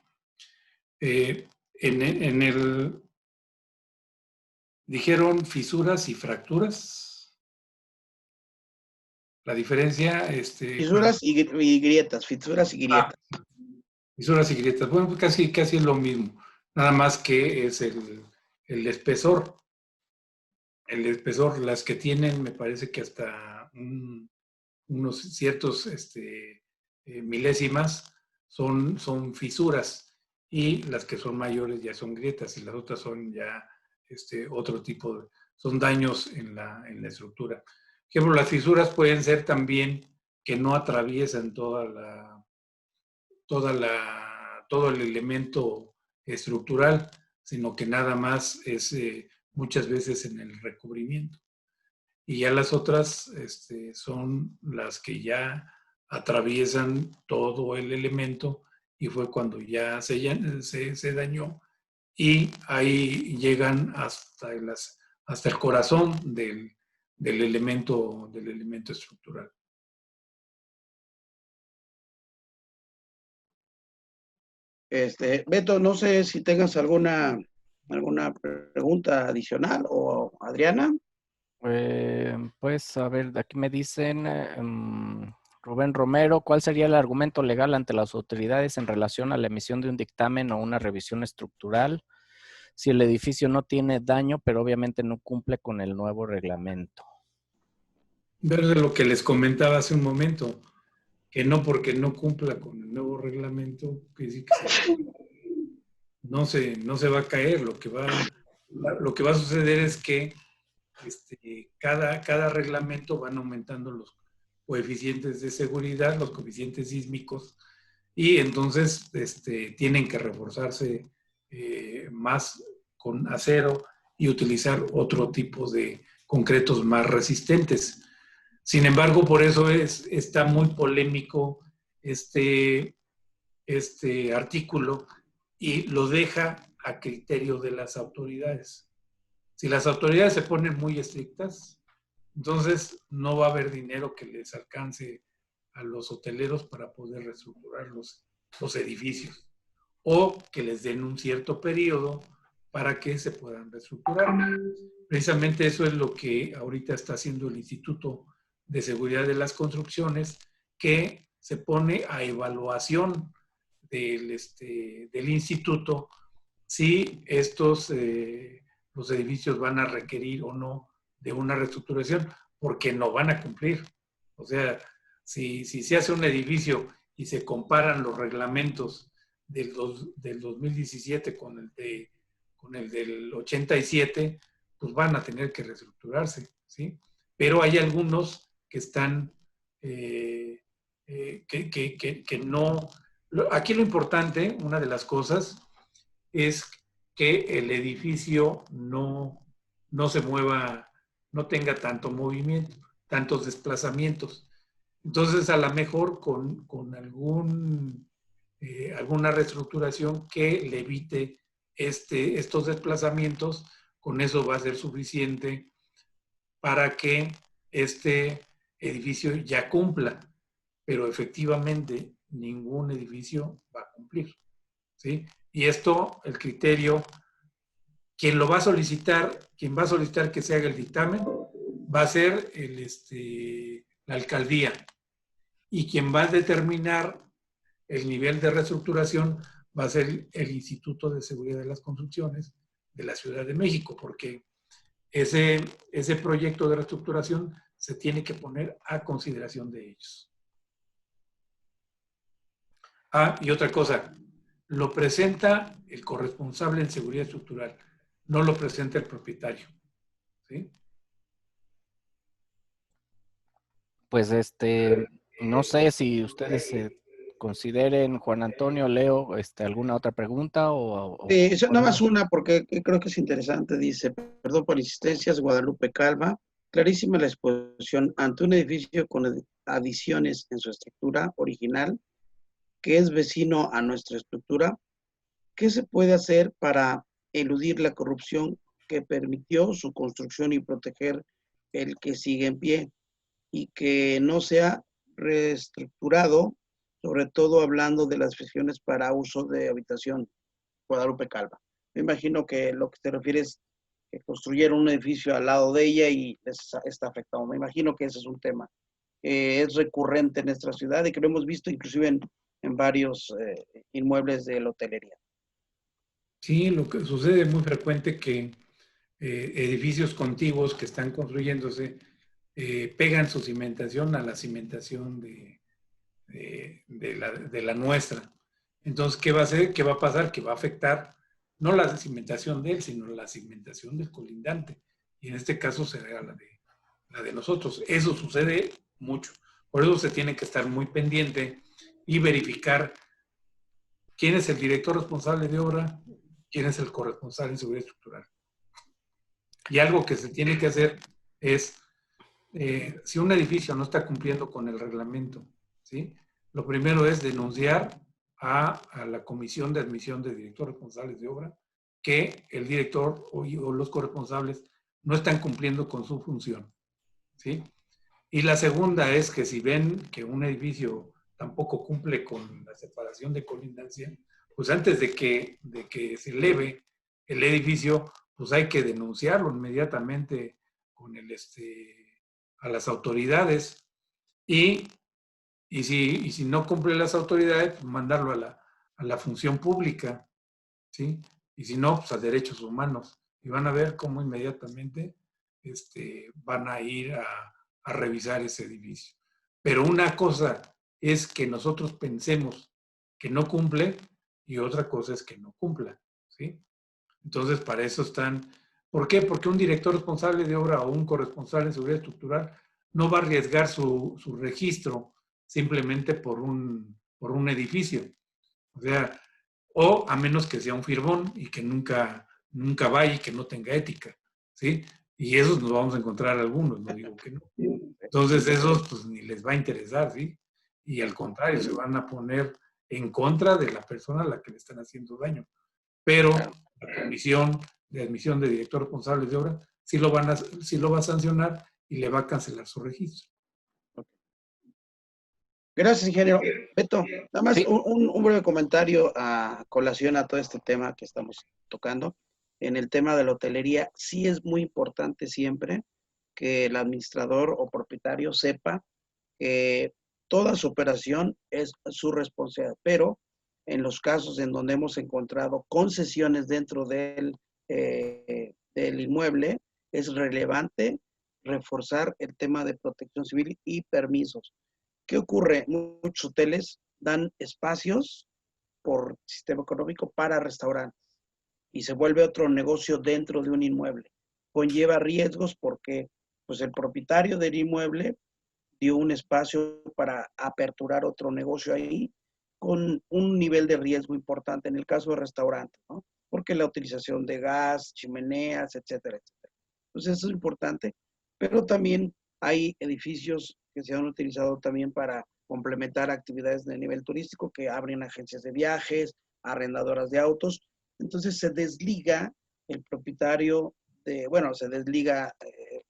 Dijeron fisuras y fracturas. La diferencia... Fisuras y grietas, fisuras y grietas. Fisuras y grietas. Bueno, pues casi es lo mismo. Nada más que es el espesor. El espesor, las que tienen, me parece que hasta unos ciertos milésimas son fisuras, y las que son mayores ya son grietas, y las otras son ya otro tipo son daños en la estructura. Por ejemplo, las fisuras pueden ser también que no atraviesan todo el elemento estructural, sino que nada más es muchas veces en el recubrimiento. Y ya las otras son las que ya atraviesan todo el elemento, y fue cuando ya se dañó, y ahí llegan hasta el corazón del elemento estructural. Beto, no sé si tengas alguna pregunta adicional, o Adriana. Pues a ver, aquí me dicen, Rubén Romero, ¿cuál sería el argumento legal ante las autoridades en relación a la emisión de un dictamen o una revisión estructural si el edificio no tiene daño, pero obviamente no cumple con el nuevo reglamento? Ver de lo que les comentaba hace un momento, que no porque no cumpla con el nuevo reglamento, quiere decir que no se va a caer. Lo que va a suceder es que cada reglamento van aumentando los coeficientes de seguridad, los coeficientes sísmicos, y entonces tienen que reforzarse más con acero y utilizar otro tipo de concretos más resistentes. Sin embargo, por eso está muy polémico este artículo y lo deja a criterio de las autoridades. Si las autoridades se ponen muy estrictas, entonces no va a haber dinero que les alcance a los hoteleros para poder reestructurar los edificios, o que les den un cierto periodo para que se puedan reestructurar. Precisamente eso es lo que ahorita está haciendo el Instituto de Seguridad de las Construcciones, que se pone a evaluación del instituto si los edificios van a requerir o no de una reestructuración, porque no van a cumplir. O sea, si se hace un edificio y se comparan los reglamentos del 2017 con el del 87, pues van a tener que reestructurarse, ¿sí? Pero hay algunos que están, que no. Aquí lo importante, una de las cosas, es que el edificio no se mueva, no tenga tanto movimiento, tantos desplazamientos. Entonces, a lo mejor con alguna reestructuración que le evite estos desplazamientos, con eso va a ser suficiente para que este edificio ya cumpla. Pero efectivamente, ningún edificio va a cumplir, ¿sí? Y esto, el criterio, quien va a solicitar que se haga el dictamen, va a ser la alcaldía. Y quien va a determinar el nivel de reestructuración va a ser el Instituto de Seguridad de las Construcciones de la Ciudad de México, porque ese proyecto de reestructuración se tiene que poner a consideración de ellos. Y otra cosa, lo presenta el corresponsable en seguridad estructural, no lo presenta el propietario, ¿sí? Pues no sé si ustedes consideren, Juan Antonio, Leo, alguna otra pregunta Nada más una, porque creo que es interesante. Dice, perdón por insistencias, Guadalupe Calva. Clarísima la exposición ante un edificio con adiciones en su estructura original, que es vecino a nuestra estructura. ¿Qué se puede hacer para eludir la corrupción que permitió su construcción y proteger el que sigue en pie y que no sea reestructurado, sobre todo hablando de las visiones para uso de habitación? Guadalupe Calva. Me imagino que lo que te refieres es que construyeron un edificio al lado de ella y les está afectado. Me imagino que ese es un tema. Es recurrente en nuestra ciudad y que lo hemos visto inclusive en varios inmuebles de la hotelería. Sí, lo que sucede es muy frecuente que edificios contiguos que están construyéndose pegan su cimentación a la cimentación de la nuestra. Entonces, ¿qué va a hacer? ¿Qué va a pasar? Que va a afectar no la cimentación de él, sino la cimentación del colindante. Y en este caso será la de nosotros. Eso sucede mucho. Por eso se tiene que estar muy pendiente y verificar quién es el director responsable de obra, quién es el corresponsable en seguridad estructural. Y algo que se tiene que hacer es, si un edificio no está cumpliendo con el reglamento, ¿sí? Lo primero es denunciar a la comisión de admisión de directores responsables de obra que el director o los corresponsables no están cumpliendo con su función, ¿sí? Y la segunda es que si ven que un edificio tampoco cumple con la separación de colindancia, pues antes de que se eleve el edificio, pues hay que denunciarlo inmediatamente con a las autoridades y si no cumplen las autoridades, pues mandarlo a la función pública, ¿sí? Y si no, pues a derechos humanos. Y van a ver cómo inmediatamente van a ir a revisar ese edificio. Pero una cosa es que nosotros pensemos que no cumple y otra cosa es que no cumpla, ¿sí? Entonces, para eso están. ¿Por qué? Porque un director responsable de obra o un corresponsal en seguridad estructural no va a arriesgar su registro simplemente por un edificio. O sea, o a menos que sea un firmón y que nunca vaya y que no tenga ética, ¿sí? Y esos nos vamos a encontrar algunos, no digo que no. Entonces, esos pues ni les va a interesar, ¿sí? Y al contrario, se van a poner en contra de la persona a la que le están haciendo daño. Pero la comisión de admisión de director responsable de obra sí lo va a sancionar y le va a cancelar su registro. Gracias, ingeniero. Beto, nada más Sí. un breve comentario a colación a todo este tema que estamos tocando. En el tema de la hotelería, sí es muy importante siempre que el administrador o propietario sepa que toda su operación es su responsabilidad, pero en los casos en donde hemos encontrado concesiones dentro del inmueble, es relevante reforzar el tema de protección civil y permisos. ¿Qué ocurre? Muchos hoteles dan espacios por sistema económico para restaurantes y se vuelve otro negocio dentro de un inmueble. Conlleva riesgos porque pues, el propietario del inmueble dio un espacio para aperturar otro negocio ahí con un nivel de riesgo importante en el caso de restaurantes, ¿no? Porque la utilización de gas, chimeneas, etcétera, etcétera. Entonces eso es importante, pero también hay edificios que se han utilizado también para complementar actividades de nivel turístico, que abren agencias de viajes, arrendadoras de autos. Entonces se desliga el propietario se desliga,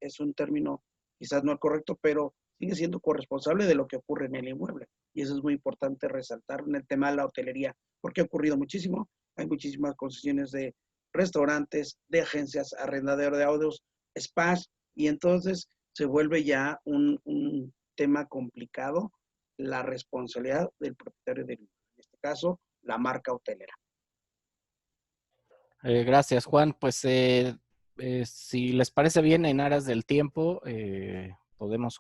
es un término quizás no el correcto, pero sigue siendo corresponsable de lo que ocurre en el inmueble. Y eso es muy importante resaltar en el tema de la hotelería, porque ha ocurrido muchísimo. Hay muchísimas concesiones de restaurantes, de agencias, arrendadero de autos, spas, y entonces se vuelve ya un tema complicado la responsabilidad del propietario del inmueble. En este caso, la marca hotelera. Gracias, Juan. Pues si les parece bien, en aras del tiempo, podemos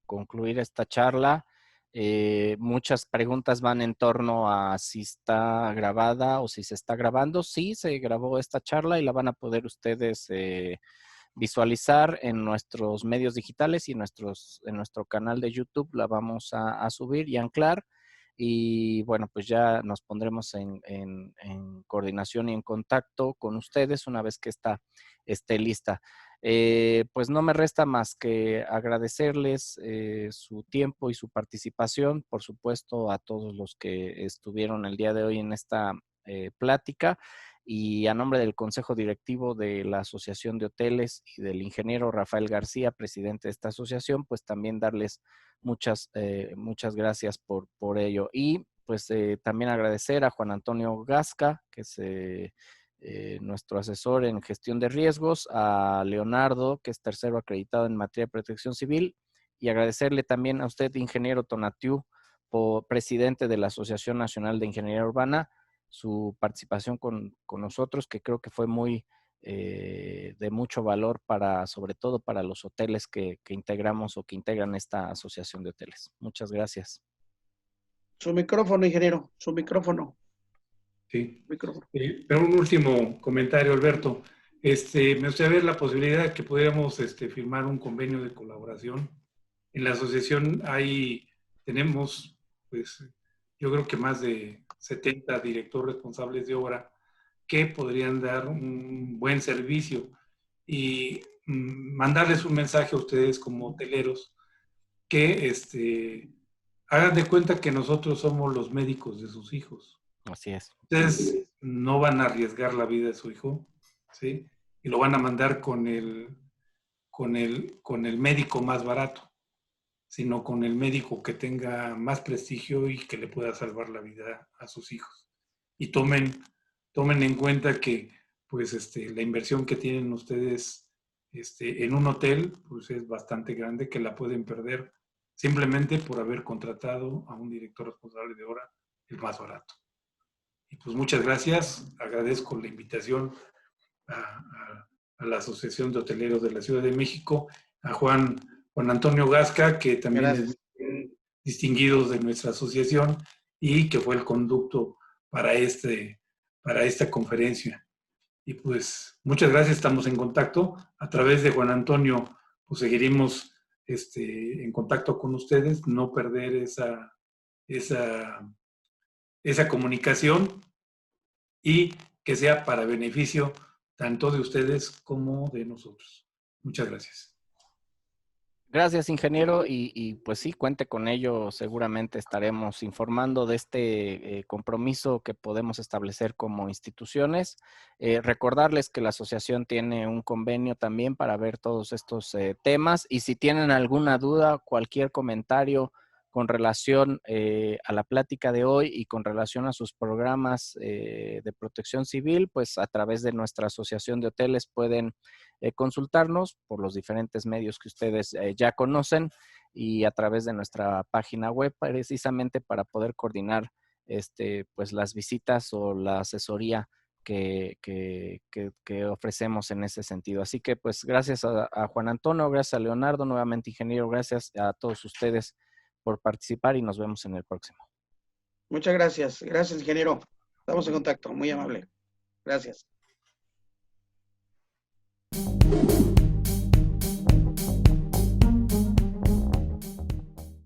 concluir esta charla. Muchas preguntas van en torno a si está grabada o si se está grabando. Sí, se grabó esta charla y la van a poder ustedes visualizar en nuestros medios digitales y en nuestro canal de YouTube. La vamos a subir y anclar. Y bueno, pues ya nos pondremos en coordinación y en contacto con ustedes una vez que esté lista. Pues no me resta más que agradecerles su tiempo y su participación, por supuesto, a todos los que estuvieron el día de hoy en esta plática. Y a nombre del Consejo Directivo de la Asociación de Hoteles y del ingeniero Rafael García, presidente de esta asociación, pues también darles muchas gracias por ello. Y pues también agradecer a Juan Antonio Gasca, que es nuestro asesor en gestión de riesgos, a Leonardo, que es tercero acreditado en materia de protección civil, y agradecerle también a usted, ingeniero Tonatiuh, presidente de la Asociación Nacional de Ingeniería Urbana, su participación con nosotros, que creo que fue muy de mucho valor sobre todo para los hoteles que integramos o que integran esta asociación de hoteles. Muchas gracias. Su micrófono, ingeniero, su micrófono. Sí. Pero un último comentario, Alberto. Me gustaría ver la posibilidad de que pudiéramos firmar un convenio de colaboración. En la asociación tenemos, pues, yo creo que más de 70 directores responsables de obra que podrían dar un buen servicio y mandarles un mensaje a ustedes como hoteleros que hagan de cuenta que nosotros somos los médicos de sus hijos. Así es. Ustedes no van a arriesgar la vida de su hijo, ¿sí? Y lo van a mandar con el médico más barato, sino con el médico que tenga más prestigio y que le pueda salvar la vida a sus hijos. Y tomen en cuenta que pues la inversión que tienen ustedes en un hotel pues es bastante grande, que la pueden perder simplemente por haber contratado a un director responsable de obra el más barato. Y pues muchas gracias, agradezco la invitación a la Asociación de Hoteleros de la Ciudad de México, a Juan Antonio Gasca, que también es distinguidos de nuestra asociación y que fue el conducto para esta conferencia. Y pues muchas gracias, estamos en contacto. A través de Juan Antonio, pues seguiremos en contacto con ustedes, no perder esa comunicación y que sea para beneficio tanto de ustedes como de nosotros. Muchas gracias. Gracias, ingeniero, y pues sí, cuente con ello. Seguramente estaremos informando de este compromiso que podemos establecer como instituciones. Recordarles que la asociación tiene un convenio también para ver todos estos temas, y si tienen alguna duda, cualquier comentario con relación a la plática de hoy y con relación a sus programas de protección civil, pues a través de nuestra asociación de hoteles pueden consultarnos por los diferentes medios que ustedes ya conocen, y a través de nuestra página web, precisamente para poder coordinar pues las visitas o la asesoría que ofrecemos en ese sentido. Así que pues gracias a Juan Antonio, gracias a Leonardo, nuevamente ingeniero, gracias a todos ustedes por participar y nos vemos en el próximo. Muchas gracias. Gracias, ingeniero. Estamos en contacto. Muy amable. Gracias.